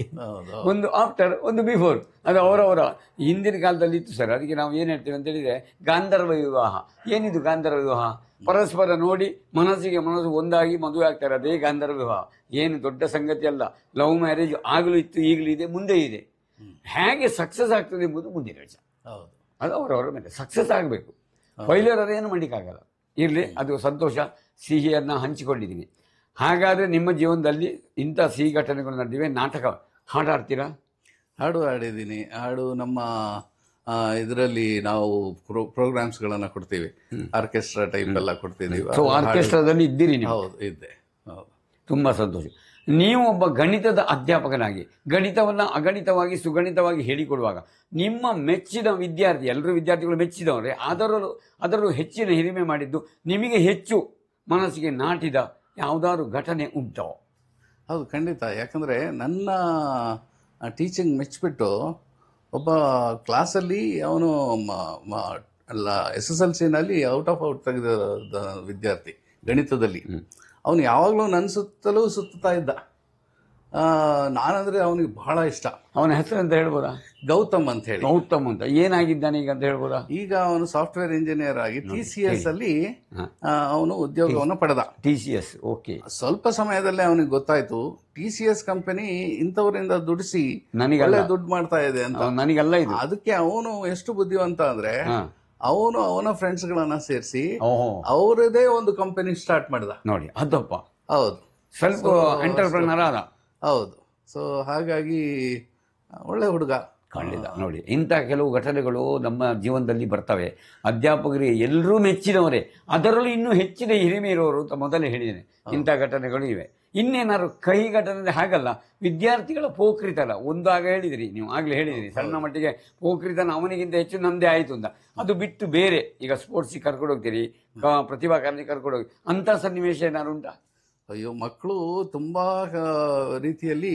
ಒಂದು ಆಫ್ಟರ್, ಒಂದು ಬಿಫೋರ್. ಅದು ಅವರವರ ಹಿಂದಿನ ಕಾಲದಲ್ಲಿ ಇತ್ತು ಸರ್. ಅದಕ್ಕೆ ನಾವು ಏನು ಹೇಳ್ತೀವಿ ಅಂತ ಹೇಳಿದರೆ ಗಾಂಧರ್ವ ವಿವಾಹ. ಏನಿದು ಗಾಂಧರ್ವ ವಿವಾಹ? ಪರಸ್ಪರ ನೋಡಿ ಮನಸ್ಸಿಗೆ ಮನಸ್ಸು ಒಂದಾಗಿ ಮದುವೆ ಆಗ್ತಾರೆ, ಅದೇ ಗಾಂಧರ್ವ ವಿವಾಹ. ಏನು ದೊಡ್ಡ ಸಂಗತಿ ಅಲ್ಲ. ಲವ್ ಮ್ಯಾರೇಜ್ ಆಗಲೂ ಇತ್ತು, ಈಗಲೂ ಇದೆ, ಮುಂದೆ ಇದೆ. ಹೇಗೆ ಸಕ್ಸಸ್ ಆಗ್ತದೆ ಎಂಬುದು ಮುಂದಿನ ವಿಷಯ. ಅದು ಅವರವರ ಮೇಲೆ ಸಕ್ಸಸ್ ಆಗಬೇಕು. ಫೈಲಿಯರ್ ಅದು ಏನು ಮಾಡಲಿಕ್ಕಾಗಲ್ಲ. ಇರಲಿ, ಅದು ಸಂತೋಷ, ಸಿಹಿಯನ್ನು ಹಂಚಿಕೊಂಡಿದ್ದೀನಿ. ಹಾಗಾದರೆ ನಿಮ್ಮ ಜೀವನದಲ್ಲಿ ಇಂಥ ಸಿಹಿ ಘಟನೆಗಳು ನಡೆದಿವೆ. ನಾಟಕ ಹಾಡಾಡ್ತೀರಾ? ಹಾಡು ಆಡಿದ್ದೀನಿ. ಹಾಡು ನಮ್ಮ ಇದರಲ್ಲಿ ನಾವು ಪ್ರೋಗ್ರಾಮ್ಸ್ಗಳನ್ನು ಕೊಡ್ತೀವಿ, ಆರ್ಕೆಸ್ಟ್ರಾ ಟೈಪ್ ಎಲ್ಲ ಕೊಡ್ತಿದ್ದೀವಿ. ಸೊ ಆರ್ಕೆಸ್ಟ್ರಾದಲ್ಲಿ ಇದ್ದೀರಿ ನೀವು? ಹೌದು, ಇದ್ದೆ. ಹೌದು, ತುಂಬ ಸಂತೋಷ. ನೀವು ಒಬ್ಬ ಗಣಿತದ ಅಧ್ಯಾಪಕನಾಗಿ ಗಣಿತವನ್ನು ಅಗಣಿತವಾಗಿ ಸುಗಣಿತವಾಗಿ ಹೇಳಿಕೊಡುವಾಗ ನಿಮ್ಮ ಮೆಚ್ಚಿದ ವಿದ್ಯಾರ್ಥಿ, ಎಲ್ಲರೂ ವಿದ್ಯಾರ್ಥಿಗಳು ಮೆಚ್ಚಿದವರೇ, ಅದರಲ್ಲೂ ಹೆಚ್ಚಿನ ಹಿರಿಮೆ ಮಾಡಿದ್ದು ನಿಮಗೆ ಹೆಚ್ಚು ಮನಸ್ಸಿಗೆ ನಾಟಿದ ಯಾವುದಾದ್ರು ಘಟನೆ ಉಂಟೋ? ಹೌದು, ಖಂಡಿತ. ಯಾಕಂದರೆ ನನ್ನ ಟೀಚಿಂಗ್ ಮೆಚ್ಚಿಬಿಟ್ಟು ಒಬ್ಬ ಕ್ಲಾಸಲ್ಲಿ ಅವನು ಅಲ್ಲ SSLCನಲ್ಲಿ ಔಟ್ ಆಫ್ ಔಟ್ ತೆಗೆದ ವಿದ್ಯಾರ್ಥಿ ಗಣಿತದಲ್ಲಿ. ಅವನು ಯಾವಾಗಲೂ ನನ್ನ ಸುತ್ತಲೂ ಸುತ್ತಾ ಇದ್ದ. ನಾನಂದರೆ ಅವನಿಗೆ ಬಹಳ ಇಷ್ಟ. ಅವನ ಹೆಸರು ಅಂತ ಹೇಳ್ಬೋದಾ? ಗೌತಮ್ ಅಂತ ಹೇಳಿ. ಗೌತಮ್ ಅಂತ. ಏನಾಗಿದ್ದಾನೆ ಈಗ ಅಂತ ಹೇಳ್ಬೋದಾ? ಈಗ ಅವನು ಸಾಫ್ಟ್ವೇರ್ ಇಂಜಿನಿಯರ್ ಆಗಿ TCS ಅಲ್ಲಿ ಅವನು ಉದ್ಯೋಗವನ್ನು ಪಡೆದ. TCS, okay. ಸ್ವಲ್ಪ ಸಮಯದಲ್ಲೇ ಅವನಿಗೆ ಗೊತ್ತಾಯ್ತು TCS ಕಂಪನಿ ಇಂಥವರಿಂದ ದುಡಿಸಿ ನನಗೆಲ್ಲ ದುಡ್ಡು ಮಾಡ್ತಾ ಇದೆ ಅಂತ. ನನಗೆಲ್ಲ ಇದು. ಅದಕ್ಕೆ ಅವನು ಎಷ್ಟು ಬುದ್ಧಿವಂತ ಅಂದ್ರೆ ಅವನು ಅವನ ಫ್ರೆಂಡ್ಸ್ಗಳನ್ನ ಸೇರಿಸಿ ಅವರದೇ ಒಂದು ಕಂಪನಿ ಸ್ಟಾರ್ಟ್ ಮಾಡಿದ. ನೋಡಿ, ಅದಪ್ಪ. ಹೌದು, ಸ್ವಲ್ಪ ಎಂಟರ್ಪ್ರನರ್ ಆದ. ಹೌದು. ಸೊ ಹಾಗಾಗಿ ಒಳ್ಳೆ ಹುಡುಗ. ಖಂಡಿತ. ನೋಡಿ, ಇಂಥ ಕೆಲವು ಘಟನೆಗಳು ನಮ್ಮ ಜೀವನದಲ್ಲಿ ಬರ್ತವೆ. ಅಧ್ಯಾಪಕರಿಗೆ ಎಲ್ಲರೂ ಮೆಚ್ಚಿದವರೇ, ಅದರಲ್ಲೂ ಇನ್ನೂ ಹೆಚ್ಚಿನ ಹಿರಿಮೆ ಇರೋರು ಅಂತ ಮೊದಲೇ ಹೇಳಿದ್ದೇನೆ. ಇಂಥ ಘಟನೆಗಳು ಇವೆ. ಇನ್ನೇನಾದ್ರು ಕಹಿ ಘಟನೆ ಹಾಗಲ್ಲ, ವಿದ್ಯಾರ್ಥಿಗಳ ಪೋಖ್ರಿತನ ಒಂದಾಗ ಹೇಳಿದಿರಿ ನೀವು, ಆಗಲೇ ಹೇಳಿದಿರಿ. ಸಣ್ಣ ಮಟ್ಟಿಗೆ ಪೋಖ್ರಿತನ ಅವನಿಗಿಂತ ಹೆಚ್ಚು ನಮ್ಮದೇ ಆಯಿತು ಅಂತ. ಅದು ಬಿಟ್ಟು ಬೇರೆ ಈಗ ಸ್ಪೋರ್ಟ್ಸಿಗೆ ಕರ್ಕೊಂಡು ಹೋಗ್ತೀರಿ, ಪ್ರತಿಭಾ ಕಾರಂಜಿ ಕರ್ಕೊಂಡು ಹೋಗಿ, ಅಂಥ ಸನ್ನಿವೇಶ ಏನಾದ್ರು ಉಂಟಾ? ಅಯ್ಯೋ, ಮಕ್ಕಳು ತುಂಬಾ ರೀತಿಯಲ್ಲಿ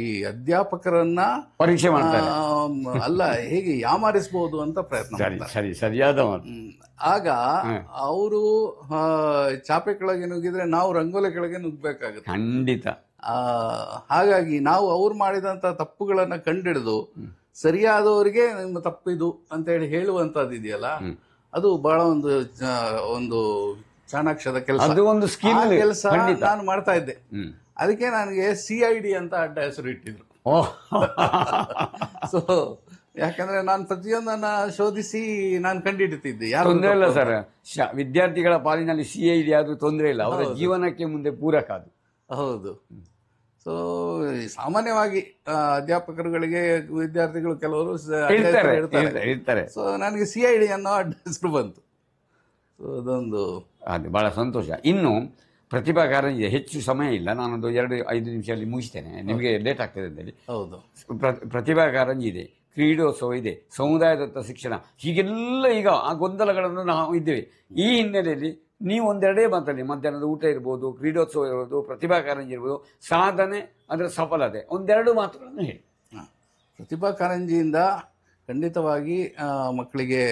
ಈ ಅಧ್ಯಾಪಕರನ್ನ ಪರೀಕ್ಷೆ ಮಾಡ್ತಾರೆ. ಅಲ್ಲ, ಹೇಗೆ ಯಾಮಾರಿಸಬಹುದು ಅಂತ ಪ್ರಯತ್ನ ಮಾಡ್ತಾರೆ. ಸರಿಯಾದ ಮಾತು. ಆಗ ಅವರು ಚಾಪೆ ಕೆಳಗೆ ನುಗ್ಗಿದ್ರೆ ನಾವು ರಂಗೋಲಿ ಕೆಳಗೆ ನುಗ್ಗಬೇಕಾಗುತ್ತೆ. ಖಂಡಿತ. ಹಾಗಾಗಿ ನಾವು ಅವ್ರು ಮಾಡಿದಂತ ತಪ್ಪುಗಳನ್ನ ಕಂಡಿಡಿದು ಸರಿಯಾದವರಿಗೆ ನಿಮ್ಮ ತಪ್ಪಿದು ಅಂತ ಹೇಳಿ ಹೇಳುವಂತದ್ದು ಇದೆಯಲ್ಲ, ಅದು ಬಹಳ ಒಂದು ಚಾಣಾಕ್ಷದ ಕೆಲಸ. ಅದು ಒಂದು ಕೆಲಸ ನಾನು ಮಾಡ್ತಾ ಇದ್ದೆ. ಅದಕ್ಕೆ ನನಗೆ CID ಅಂತ ಅಡ್ಡ ಹೆಸರು ಇಟ್ಟಿದ್ರು. ಸೊ ಯಾಕಂದ್ರೆ ನಾನು ಪ್ರತಿಯೊಂದನ್ನ ಶೋಧಿಸಿ ನಾನು ಕಂಡುಹಿಡಿತಿದ್ದೆ. ಯಾರು ತೊಂದರೆ ಇಲ್ಲ ಸರ್, ವಿದ್ಯಾರ್ಥಿಗಳ ಪಾಲಿನಲ್ಲಿ CID ಆದ್ರೂ ತೊಂದರೆ ಇಲ್ಲ, ಅವರ ಜೀವನಕ್ಕೆ ಮುಂದೆ ಪೂರಕ ಅದು. ಹೌದು. ಸೊ ಸಾಮಾನ್ಯವಾಗಿ ಅಧ್ಯಾಪಕರುಗಳಿಗೆ ವಿದ್ಯಾರ್ಥಿಗಳು ಕೆಲವರು ಇರ್ತಾರೆ. ಸೊ ನನಗೆ CID ಅನ್ನೋ ಅಡ್ಡ ಹೆಸರು ಬಂತು. ಸೊ ಅದೊಂದು ಅದು ಬಹಳ ಸಂತೋಷ. ಇನ್ನು ಪ್ರತಿಭಾ ಕಾರಂಜಿ ಹೆಚ್ಚು ಸಮಯ ಇಲ್ಲ, ನಾನೊಂದು 2-5 ನಿಮಿಷದಲ್ಲಿ ಮುಗಿಸ್ತೇನೆ, ನಿಮಗೆ ಲೇಟ್ ಆಗ್ತದೆ ಅಂತೇಳಿ. ಹೌದು. ಪ್ರತಿಭಾ ಕಾರಂಜಿ ಇದೆ, ಕ್ರೀಡೋತ್ಸವ ಇದೆ, ಸಮುದಾಯದತ್ತ ಶಿಕ್ಷಣ, ಹೀಗೆಲ್ಲ ಈಗ ಆ ಗೊಂದಲಗಳನ್ನು ನಾವು ಇದ್ದೇವೆ. ಈ ಹಿನ್ನೆಲೆಯಲ್ಲಿ ನೀವು ಒಂದೆರಡೇ ಮಾತಲ್ಲಿ, ಮಧ್ಯಾಹ್ನದ ಊಟ ಇರ್ಬೋದು, ಕ್ರೀಡೋತ್ಸವ ಇರ್ಬೋದು, ಪ್ರತಿಭಾ ಕಾರಂಜಿ ಇರ್ಬೋದು, ಸಾಧನೆ ಅದರ ಸಫಲತೆ, ಒಂದೆರಡು ಮಾತುಗಳನ್ನು ಹೇಳಿ. ಪ್ರತಿಭಾ ಕಾರಂಜಿಯಿಂದ ಖಂಡಿತವಾಗಿ ಮಕ್ಕಳಿಗೆ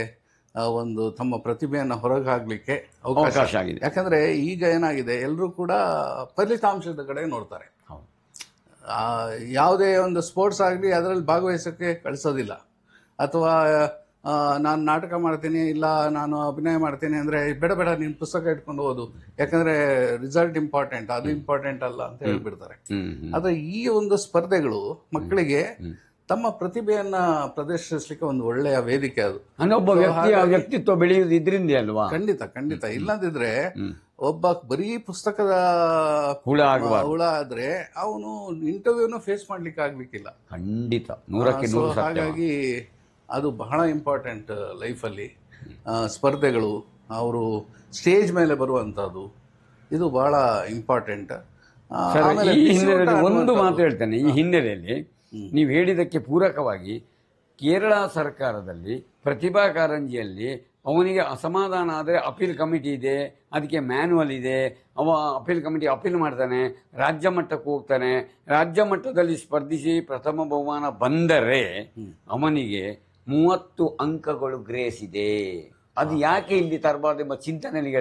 ಒಂದು ತಮ್ಮ ಪ್ರತಿಭೆಯನ್ನು ಹೊರಗೆ ಹಾಕಲಿಕ್ಕೆ ಅವಕಾಶ ಆಗಿದೆ. ಯಾಕಂದರೆ ಈಗ ಏನಾಗಿದೆ, ಎಲ್ಲರೂ ಕೂಡ ಫಲಿತಾಂಶದ ಕಡೆ ನೋಡ್ತಾರೆ. ಯಾವುದೇ ಒಂದು ಸ್ಪೋರ್ಟ್ಸ್ ಆಗಲಿ ಅದರಲ್ಲಿ ಭಾಗವಹಿಸೋಕ್ಕೆ ಕಳಿಸೋದಿಲ್ಲ. ಅಥವಾ ನಾನು ನಾಟಕ ಮಾಡ್ತೀನಿ, ಇಲ್ಲ ನಾನು ಅಭಿನಯ ಮಾಡ್ತೀನಿ ಅಂದರೆ ಬೇಡ ನೀನು ಪುಸ್ತಕ ಇಟ್ಕೊಂಡು ಓದು, ಯಾಕಂದರೆ ರಿಸಲ್ಟ್ ಇಂಪಾರ್ಟೆಂಟ್, ಅದು ಇಂಪಾರ್ಟೆಂಟ್ ಅಲ್ಲ ಅಂತ ಹೇಳ್ಬಿಡ್ತಾರೆ. ಆದರೆ ಈ ಒಂದು ಸ್ಪರ್ಧೆಗಳು ಮಕ್ಕಳಿಗೆ ತಮ್ಮ ಪ್ರತಿಭೆಯನ್ನ ಪ್ರದರ್ಶಿಸಲಿಕ್ಕೆ ಒಂದು ಒಳ್ಳೆಯ ವೇದಿಕೆ. ಅದು ಒಬ್ಬ ವ್ಯಕ್ತಿತ್ವ ಬೆಳೆಯುವುದು ಇದರಿಂದ ಅಲ್ವಾ? ಖಂಡಿತ. ಇಲ್ಲದಿದ್ರೆ ಒಬ್ಬ ಬರೀ ಪುಸ್ತಕದ ಹುಳ ಆದ್ರೆ ಅವನು ಇಂಟರ್ವ್ಯೂನು ಫೇಸ್ ಮಾಡ್ಲಿಕ್ಕೆ ಆಗ್ಲಿಕ್ಕಿಲ್ಲ. ಖಂಡಿತ. ಹಾಗಾಗಿ ಅದು ಬಹಳ ಇಂಪಾರ್ಟೆಂಟ್ ಲೈಫಲ್ಲಿ. ಸ್ಪರ್ಧೆಗಳು, ಅವರು ಸ್ಟೇಜ್ ಮೇಲೆ ಬರುವಂತದ್ದು, ಇದು ಬಹಳ ಇಂಪಾರ್ಟೆಂಟ್. ಒಂದು ಮಾತು ಹೇಳ್ತೇನೆ, ಈ ಹಿನ್ನೆಲೆಯಲ್ಲಿ ನೀವು ಹೇಳಿದ್ದಕ್ಕೆ ಪೂರಕವಾಗಿ ಕೇರಳ ಸರ್ಕಾರದಲ್ಲಿ ಪ್ರತಿಭಾ ಕಾರಂಜಿಯಲ್ಲಿ ಅವನಿಗೆ ಅಸಮಾಧಾನ ಆದರೆ ಅಪೀಲ್ ಕಮಿಟಿ ಇದೆ, ಅದಕ್ಕೆ ಮ್ಯಾನ್ಯುವಲ್ ಇದೆ. ಅವ ಅಪೀಲ್ ಕಮಿಟಿ ಅಪೀಲ್ ಮಾಡ್ತಾನೆ, ರಾಜ್ಯ ಮಟ್ಟಕ್ಕೆ ಹೋಗ್ತಾನೆ. ರಾಜ್ಯ ಮಟ್ಟದಲ್ಲಿ ಸ್ಪರ್ಧಿಸಿ ಪ್ರಥಮ ಬಹುಮಾನ ಬಂದರೆ ಅವನಿಗೆ 30 ಅಂಕಗಳು ಗ್ರೇಸ್ ಇದೆ. ಅದು ಯಾಕೆ ಇಲ್ಲಿ ತರಬಾರ್ದು ಎಂಬ ಚಿಂತನೆಯಲ್ಲಿ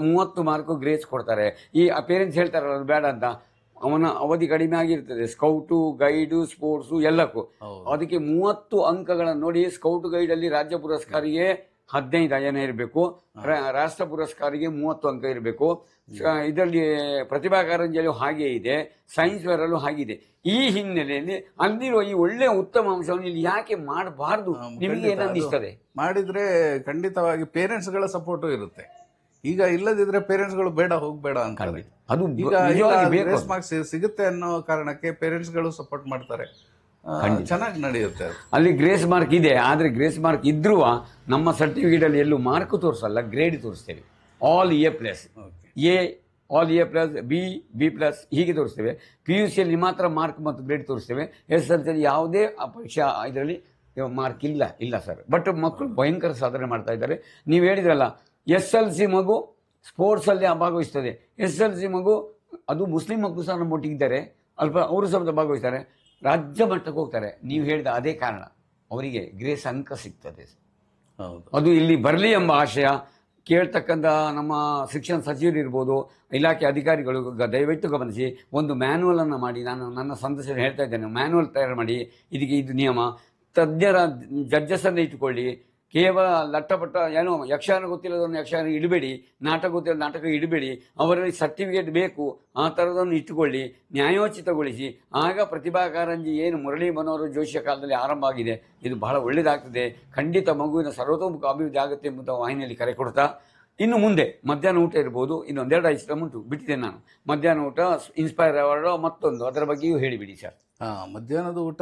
30 ಮಾರ್ಕ್ ಗ್ರೇಸ್ ಕೊಡ್ತಾರೆ. ಈ ಪೇರೆಂಟ್ಸ್ ಹೇಳ್ತಾರಲ್ಲ ಅದು ಬೇಡ ಅಂತ. ಅವನ ಅವಧಿ ಕಡಿಮೆ ಆಗಿರ್ತದೆ, ಸ್ಕೌಟು ಗೈಡು ಸ್ಪೋರ್ಟ್ಸು ಎಲ್ಲಕ್ಕೂ. ಅದಕ್ಕೆ 30 ಅಂಕಗಳನ್ನು ನೋಡಿ, ಸ್ಕೌಟ್ ಗೈಡ್ ಅಲ್ಲಿ ರಾಜ್ಯ ಪುರಸ್ಕಾರಿಗೆ 15 ಜನ ಇರಬೇಕು, ರಾಷ್ಟ್ರ ಪುರಸ್ಕಾರಿಗೆ 30 ಅಂಕ ಇರಬೇಕು. ಇದರಲ್ಲಿ ಪ್ರತಿಭಾ ಕಾರಂಜಿಯಲ್ಲೂ ಹಾಗೆ ಇದೆ, ಸೈನ್ಸ್ ಫೇರಲ್ಲೂ ಹಾಗಿದೆ. ಈ ಹಿನ್ನೆಲೆಯಲ್ಲಿ ಅಲ್ಲಿರುವ ಈ ಒಳ್ಳೆಯ ಉತ್ತಮ ಅಂಶವನ್ನು ಇಲ್ಲಿ ಯಾಕೆ ಮಾಡಬಾರ್ದು? ನಿಮಗೆ ಏನನ್ನಿಸ್ತದೆ? ಮಾಡಿದ್ರೆ ಖಂಡಿತವಾಗಿ ಪೇರೆಂಟ್ಸ್ ಗಳ ಸಪೋರ್ಟು ಇರುತ್ತೆ. ಈಗ ಇಲ್ಲದಿದ್ರೆ ಪೇರೆಂಟ್ಸ್ ಗಳು ಬೇಡ ಹೋಗ್ಬೇಡ ಅಂತಾರೆ. ಅದು ಗ್ರೇಸ್ ಮಾರ್ಕ್ಸ್ ಸಿಗುತ್ತೆ ಅನ್ನೋ ಕಾರಣಕ್ಕೆ ಪೇರೆಂಟ್ಸ್ ಗಳು ಸಪೋರ್ಟ್ ಮಾಡ್ತಾರೆ. ಚೆನ್ನಾಗಿ ನಡೆಯುತ್ತೆ. ಅಲ್ಲಿ ಗ್ರೇಸ್ ಮಾರ್ಕ್ ಇದೆ, ಆದ್ರೆ ಗ್ರೇಸ್ ಮಾರ್ಕ್ ಇದ್ರೂ ನಮ್ಮ ಸರ್ಟಿಫಿಕೇಟ್ ಅಲ್ಲಿ ಎಲ್ಲೂ ಮಾರ್ಕ್ ತೋರಿಸಲ್ಲ, ಗ್ರೇಡ್ ತೋರಿಸ್ತೇವೆ. All A+, A all A+, B+, ಹೀಗೆ ತೋರಿಸ್ತೇವೆ. PUC ಅಲ್ಲಿ ಮಾತ್ರ ಮಾರ್ಕ್ ಮತ್ತು ಗ್ರೇಡ್ ತೋರಿಸ್ತೇವೆ. SSLC ಯಾವುದೇ ಪರೀಕ್ಷಾ ಇದರಲ್ಲಿ ಮಾರ್ಕ್ ಇಲ್ಲ ಸರ್. ಬಟ್ ಮಕ್ಕಳು ಭಯಂಕರ ಸಾಧನೆ ಮಾಡ್ತಾ ಇದ್ದಾರೆ. ನೀವು ಹೇಳಿದ್ರಲ್ಲ, SLC ಮಗು ಸ್ಪೋರ್ಟ್ಸ್ ಅಲ್ಲಿ ಭಾಗವಹಿಸ್ತದೆ. SLC ಮಗು ಅದು ಮುಸ್ಲಿಂ ಮಕ್ಕಳು ಸಹ ನಮ್ಮೊಟ್ಟಿಗಿದ್ದಾರೆ, ಅವರು ಸಹ ಭಾಗವಹಿಸ್ತಾರೆ, ರಾಜ್ಯ ಮಟ್ಟಕ್ಕೆ ಹೋಗ್ತಾರೆ. ನೀವು ಹೇಳಿದ ಅದೇ ಕಾರಣ, ಅವರಿಗೆ ಗ್ರೇಸ್ ಅಂಕ ಸಿಗ್ತದೆ. ಅದು ಇಲ್ಲಿ ಬರಲಿ ಎಂಬ ಆಶಯ ಕೇಳ್ತಕ್ಕಂಥ ನಮ್ಮ ಶಿಕ್ಷಣ ಸಚಿವರು ಇರ್ಬೋದು, ಇಲಾಖೆ ಅಧಿಕಾರಿಗಳು ದಯವಿಟ್ಟು ಗಮನಿಸಿ. ಒಂದು ಮ್ಯಾನ್ಯುವಲ್ ಅನ್ನು ಮಾಡಿ, ನಾನು ನನ್ನ ಸಂದರ್ಶನ ಹೇಳ್ತಾ ಇದ್ದೇನೆ, ಮ್ಯಾನ್ಯುವಲ್ ತಯಾರು ಮಾಡಿ. ಇದಕ್ಕೆ ಇದು ನಿಯಮ, ತಜ್ಞರ ಜಡ್ಜಸ್ ಅನ್ನು ಇಟ್ಟುಕೊಳ್ಳಿ. ಕೇವಲ ಲಟ್ಟಪಟ್ಟ ಏನೋ ಯಕ್ಷಗಾನ ಗೊತ್ತಿಲ್ಲದನ್ನು ಯಕ್ಷಗಾನ ಇಡಬೇಡಿ, ನಾಟಕ ಗೊತ್ತಿಲ್ಲ ನಾಟಕ ಇಡಬೇಡಿ. ಅವರಲ್ಲಿ ಸರ್ಟಿಫಿಕೇಟ್ ಬೇಕು, ಆ ಥರದನ್ನು ಇಟ್ಟುಕೊಳ್ಳಿ, ನ್ಯಾಯೋಚಿತಗೊಳಿಸಿ. ಆಗ ಪ್ರತಿಭಾ ಕಾರಂಜಿ ಏನು ಮುರಳಿ ಮನೋಹರ ಜೋಶಿಯ ಕಾಲದಲ್ಲಿ ಆರಂಭ ಆಗಿದೆ, ಇದು ಬಹಳ ಒಳ್ಳೆಯದಾಗ್ತದೆ. ಖಂಡಿತ ಮಗುವಿನ ಸರ್ವತೋಮುಖ ಅಭಿವೃದ್ಧಿ ಆಗುತ್ತೆ ಎಂಬುದು ವಾಹಿನಿಯಲ್ಲಿ ಕರೆ ಕೊಡ್ತಾ, ಇನ್ನು ಮುಂದೆ ಮಧ್ಯಾಹ್ನ ಊಟ ಇರ್ಬೋದು. ಇನ್ನೊಂದೆರಡು ಐಟಮ್ ಉಂಟು, ಬಿಟ್ಟಿದ್ದೇನೆ ನಾನು. ಮಧ್ಯಾಹ್ನ ಊಟ, ಇನ್ಸ್ಪೈರ್ ಅವಾರ್ಡ್, ಮತ್ತೊಂದು ಅದರ ಬಗ್ಗೆಯೂ ಹೇಳಿಬಿಡಿ ಸರ್. ಮಧ್ಯಾಹ್ನದ ಊಟ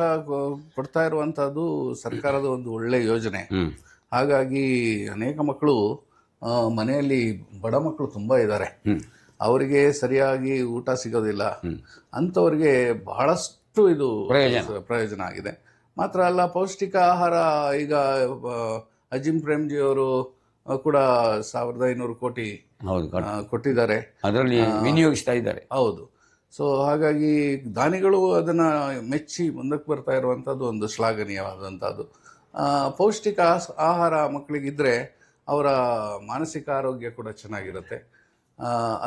ಕೊಡ್ತಾ ಇರುವಂತಹದ್ದು ಸರ್ಕಾರದ ಒಂದು ಒಳ್ಳೆ ಯೋಜನೆ. ಹಾಗಾಗಿ ಅನೇಕ ಮಕ್ಕಳು, ಮನೆಯಲ್ಲಿ ಬಡ ಮಕ್ಕಳು ತುಂಬಾ ಇದ್ದಾರೆ, ಅವರಿಗೆ ಸರಿಯಾಗಿ ಊಟ ಸಿಗೋದಿಲ್ಲ. ಅಂಥವ್ರಿಗೆ ಬಹಳಷ್ಟು ಇದು ಪ್ರಯೋಜನ ಆಗಿದೆ. ಮಾತ್ರ ಅಲ್ಲ, ಪೌಷ್ಟಿಕ ಆಹಾರ ಈಗ ಅಜಿಂ ಪ್ರೇಮ್ಜಿ ಅವರು ಕೂಡ 1500 ಕೋಟಿ ಕೊಟ್ಟಿದ್ದಾರೆ, ಅದರಲ್ಲಿ ವಿನಿಯೋಗಿಸ್ತಾ ಇದ್ದಾರೆ. ಹೌದು. ಸೊ ಹಾಗಾಗಿ ದಾನಿಗಳು ಅದನ್ನ ಮೆಚ್ಚಿ ಮುಂದಕ್ಕೆ ಬರ್ತಾ ಇರುವಂತದ್ದು ಒಂದು ಶ್ಲಾಘನೀಯವಾದಂತಹದ್ದು. ಪೌಷ್ಟಿಕ ಆಹಾರ ಮಕ್ಕಳಿಗಿದ್ರೆ ಅವರ ಮಾನಸಿಕ ಆರೋಗ್ಯ ಕೂಡ ಚೆನ್ನಾಗಿರುತ್ತೆ.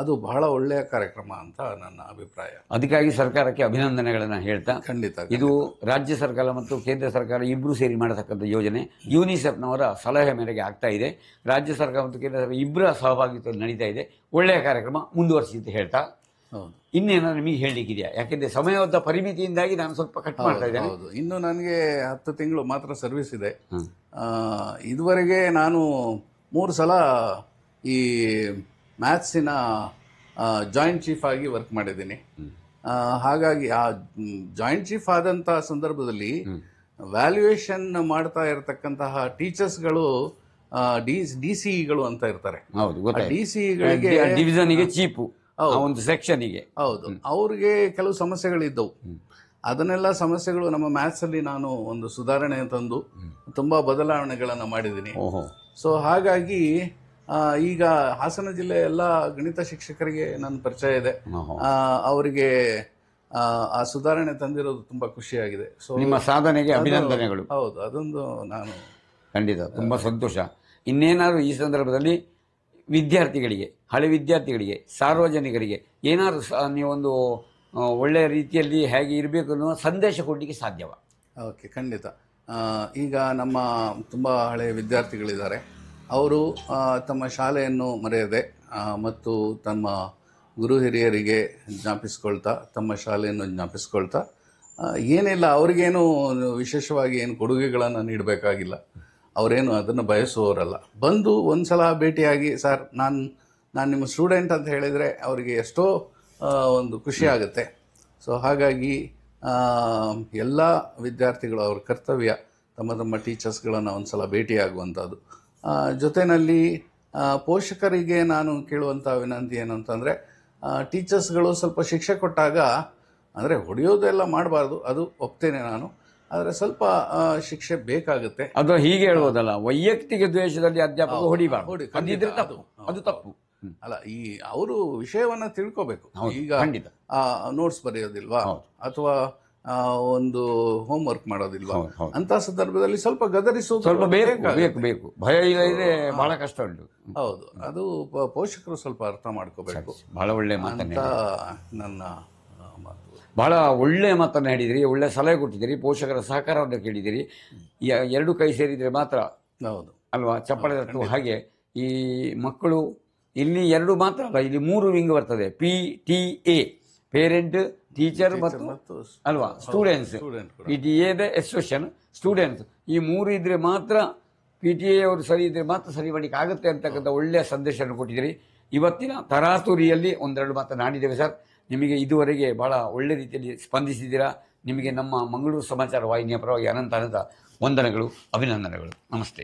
ಅದು ಬಹಳ ಒಳ್ಳೆಯ ಕಾರ್ಯಕ್ರಮ ಅಂತ ನನ್ನ ಅಭಿಪ್ರಾಯ. ಅದಕ್ಕಾಗಿ ಸರ್ಕಾರಕ್ಕೆ ಅಭಿನಂದನೆಗಳನ್ನು ಹೇಳ್ತಾ, ಖಂಡಿತ ಇದು ರಾಜ್ಯ ಸರ್ಕಾರ ಮತ್ತು ಕೇಂದ್ರ ಸರ್ಕಾರ ಇಬ್ಬರು ಸೇರಿ ಮಾಡತಕ್ಕಂಥ ಯೋಜನೆ. ಯುನಿಸೆಫ್ನವರ ಸಲಹೆ ಮೇರೆಗೆ ಆಗ್ತಾ ಇದೆ. ರಾಜ್ಯ ಸರ್ಕಾರ ಮತ್ತು ಕೇಂದ್ರ ಸರ್ಕಾರ ಇಬ್ಬರ ಸಹಭಾಗಿತ್ವದಲ್ಲಿ ನಡೀತಾ ಇದೆ. ಒಳ್ಳೆಯ ಕಾರ್ಯಕ್ರಮ, ಮುಂದುವರಿಸಿ ಅಂತ ಹೇಳ್ತಾ, ಇನ್ನೇನಾದ್ರು ನಿಮಗೆ ಹೇಳಲಿಕ್ಕಿದೆಯಾ? ಯಾಕೆಂದ್ರೆ ಸಮಯದ ಪರಿಮಿತಿಯಿಂದಾಗಿ ನಾನು ಸ್ವಲ್ಪ ಕಟ್ ಮಾಡ್ತಾ ಇದ್ದೇನೆ. ಇನ್ನು ನನಗೆ 10 ತಿಂಗಳು ಮಾತ್ರ ಸರ್ವಿಸ್ ಇದೆ. ಇದುವರೆಗೆ ನಾನು 3 ಸಲ ಈ ಮ್ಯಾಥ್ಸಿನ ಜಾಯಿಂಟ್ ಚೀಫ್ ಆಗಿ ವರ್ಕ್ ಮಾಡಿದ್ದೀನಿ. ಹಾಗಾಗಿ ಆ ಜಾಯಿಂಟ್ ಚೀಫ್ ಆದಂತ ಸಂದರ್ಭದಲ್ಲಿ ವ್ಯಾಲ್ಯೂಯೇಷನ್ ಮಾಡ್ತಾ ಇರತಕ್ಕಂತಹ ಟೀಚರ್ಸ್ಗಳು ಡಿಸಿಇಗಳು ಅಂತ ಇರ್ತಾರೆ. ಡಿಸಿಇಗಳಿಗೆ ಡಿವಿಷನ್ಗೆ ಚೀಫ್ ಒಂದು ಸೆಕ್ಷನ್ಗೆ, ಹೌದು, ಅವ್ರಿಗೆ ಕೆಲವು ಸಮಸ್ಯೆಗಳಿದ್ದವು. ಅದನ್ನೆಲ್ಲ ಸಮಸ್ಯೆಗಳು ನಮ್ಮ ಮ್ಯಾಥ್ಸ್ ಅಲ್ಲಿ ನಾನು ಒಂದು ಸುಧಾರಣೆ ತಂದು ತುಂಬಾ ಬದಲಾವಣೆಗಳನ್ನು ಮಾಡಿದ್ದೀನಿ. ಸೊ ಹಾಗಾಗಿ ಈಗ ಹಾಸನ ಜಿಲ್ಲೆ ಎಲ್ಲ ಗಣಿತ ಶಿಕ್ಷಕರಿಗೆ ನನ್ನ ಪರಿಚಯ ಇದೆ. ಅವರಿಗೆ ಆ ಸುಧಾರಣೆ ತಂದಿರೋದು ತುಂಬಾ ಖುಷಿಯಾಗಿದೆ. ಸೊ ನಿಮ್ಮ ಸಾಧನೆಗೆ ಅಭಿನಂದನೆಗಳು. ಹೌದು, ಅದೊಂದು ನಾನು ಖಂಡಿತ ತುಂಬಾ ಸಂತೋಷ. ಇನ್ನೇನಾದ್ರು ಈ ಸಂದರ್ಭದಲ್ಲಿ ವಿದ್ಯಾರ್ಥಿಗಳಿಗೆ, ಹಳೆ ವಿದ್ಯಾರ್ಥಿಗಳಿಗೆ, ಸಾರ್ವಜನಿಕರಿಗೆ ಏನಾದ್ರು ನೀವೊಂದು ಒಳ್ಳೆಯ ರೀತಿಯಲ್ಲಿ ಹೇಗೆ ಇರಬೇಕು ಅನ್ನೋ ಸಂದೇಶ ಕೊಡಲಿಕ್ಕೆ ಸಾಧ್ಯವ? ಓಕೆ, ಖಂಡಿತ. ಈಗ ನಮ್ಮ ತುಂಬ ಹಳೆಯ ವಿದ್ಯಾರ್ಥಿಗಳಿದ್ದಾರೆ. ಅವರು ತಮ್ಮ ಶಾಲೆಯನ್ನು ಮರೆಯದೆ ಮತ್ತು ತಮ್ಮ ಗುರು ಹಿರಿಯರಿಗೆ ಜ್ಞಾಪಿಸ್ಕೊಳ್ತಾ, ತಮ್ಮ ಶಾಲೆಯನ್ನು ಜ್ಞಾಪಿಸ್ಕೊಳ್ತಾ, ಏನಿಲ್ಲ ಅವ್ರಿಗೇನು ವಿಶೇಷವಾಗಿ ಏನು ಕೊಡುಗೆಗಳನ್ನು ನೀಡಬೇಕಾಗಿಲ್ಲ. ಅವರೇನು ಅದನ್ನು ಬಯಸುವವರಲ್ಲ. ಬಂದು ಒಂದು ಸಲ ಭೇಟಿಯಾಗಿ, ಸರ್ ನಾನು ನಿಮ್ಮ ಸ್ಟೂಡೆಂಟ್ ಅಂತ ಹೇಳಿದರೆ ಅವರಿಗೆ ಎಷ್ಟೋ ಒಂದು ಖುಷಿ ಆಗುತ್ತೆ. ಸೊ ಹಾಗಾಗಿ ಎಲ್ಲ ವಿದ್ಯಾರ್ಥಿಗಳು ಅವ್ರ ಕರ್ತವ್ಯ ತಮ್ಮ ತಮ್ಮ ಟೀಚರ್ಸ್ಗಳನ್ನು ಒಂದು ಸಲ ಭೇಟಿಯಾಗುವಂಥದ್ದು. ಜೊತೆಯಲ್ಲಿ ಪೋಷಕರಿಗೆ ನಾನು ಕೇಳುವಂಥ ವಿನಂತಿ ಏನು ಅಂತಂದರೆ, ಟೀಚರ್ಸ್ಗಳು ಸ್ವಲ್ಪ ಶಿಕ್ಷೆ ಕೊಟ್ಟಾಗ, ಅಂದರೆ ಹೊಡೆಯೋದೆಲ್ಲ ಮಾಡಬಾರ್ದು, ಅದು ಒಪ್ತೇನೆ ನಾನು, ಆದರೆ ಸ್ವಲ್ಪ ಶಿಕ್ಷೆ ಬೇಕಾಗುತ್ತೆ. ಅದು ಹೀಗೆ ಹೇಳುವುದಲ್ಲ, ವೈಯಕ್ತಿಕ ದ್ವೇಷದಲ್ಲಿ ಅಧ್ಯಾಪಕ ಹೊಡಿಬಾರ್ದು, ಅದು ತಪ್ಪು ಅಲ್ಲ. ಈ ಅವರು ವಿಷಯವನ್ನ ತಿಳ್ಕೋಬೇಕು. ಈಗ ನೋಟ್ಸ್ ಬರೆಯೋದಿಲ್ವಾ, ಅಥವಾ ಒಂದು ಹೋಮ್ ವರ್ಕ್ ಮಾಡೋದಿಲ್ವಾ? ಹೌದು, ಹೌದು. ಅಂತ ಸಂದರ್ಭದಲ್ಲಿ ಸ್ವಲ್ಪ ಗದರಿಸೋದು ಸ್ವಲ್ಪ ಬೇಕು ಬೇಕಾಗುತ್ತೆ. ಬೇಕು ಬೇಕು. ಭಯ ಇಲ್ಲದೆ ಬಹಳ ಕಷ್ಟ ಉಂಟು. ಹೌದು, ಅದು ಪೋಷಕರು ಸ್ವಲ್ಪ ಅರ್ಥ ಮಾಡ್ಕೋಬೇಕು ಬಹಳ ಒಳ್ಳೆ ಮಾತನ್ನ ಅಂತ ನನ್ನ ಮಾತು. ಬಹಳ ಒಳ್ಳೆ ಮಾತನ್ನು ಹೇಳಿದಿರಿ, ಒಳ್ಳೆ ಸಲಹೆ ಕೊಟ್ಟಿದ್ದೀರಿ, ಪೋಷಕರ ಸಹಕಾರವನ್ನು ಕೇಳಿದಿರಿ. ಎರಡು ಕೈ ಸೇರಿದರೆ ಮಾತ್ರ ಹೌದು ಅಲ್ವಾ ಚಪ್ಪಾಳೆ ತಟ್ಟುವ ಹಾಗೆ. ಈ ಮಕ್ಕಳು ಇಲ್ಲಿ ಎರಡು ಮಾತ್ರ ಅಲ್ಲ, ಇಲ್ಲಿ 3 ವಿಂಗ್ ಬರ್ತದೆ. PTA ಪೇರೆಂಟ್, ಟೀಚರ್ ಮತ್ತು ಅಲ್ವಾ ಸ್ಟೂಡೆಂಟ್ಸ್. PTA ಅಸೋಸಿಯೇಷನ್, ಸ್ಟೂಡೆಂಟ್ಸ್, ಈ 3 ಇದ್ರೆ ಮಾತ್ರ PTA ಅವರು ಸರಿ ಇದ್ರೆ ಮಾತ್ರ ಸರಿ ಮಾಡಲಿಕ್ಕೆ ಆಗುತ್ತೆ ಅಂತಕ್ಕಂಥ ಒಳ್ಳೆಯ ಸಂದೇಶವನ್ನು ಕೊಟ್ಟಿದ್ದೀರಿ. ಇವತ್ತಿನ ತರಾತುರಿಯಲ್ಲಿ ಒಂದೆರಡು ಮಾತನಾಡಿದ್ದೇವೆ ಸರ್. ನಿಮಗೆ ಇದುವರೆಗೆ ಬಹಳ ಒಳ್ಳೆ ರೀತಿಯಲ್ಲಿ ಸ್ಪಂದಿಸಿದ್ದೀರಾ. ನಿಮಗೆ ನಮ್ಮ ಮಂಗಳೂರು ಸಮಾಚಾರ ವಾಹಿನಿಯ ಪರವಾಗಿ ಅನಂತ ವಂದನೆಗಳು, ಅಭಿನಂದನೆಗಳು. ನಮಸ್ತೆ.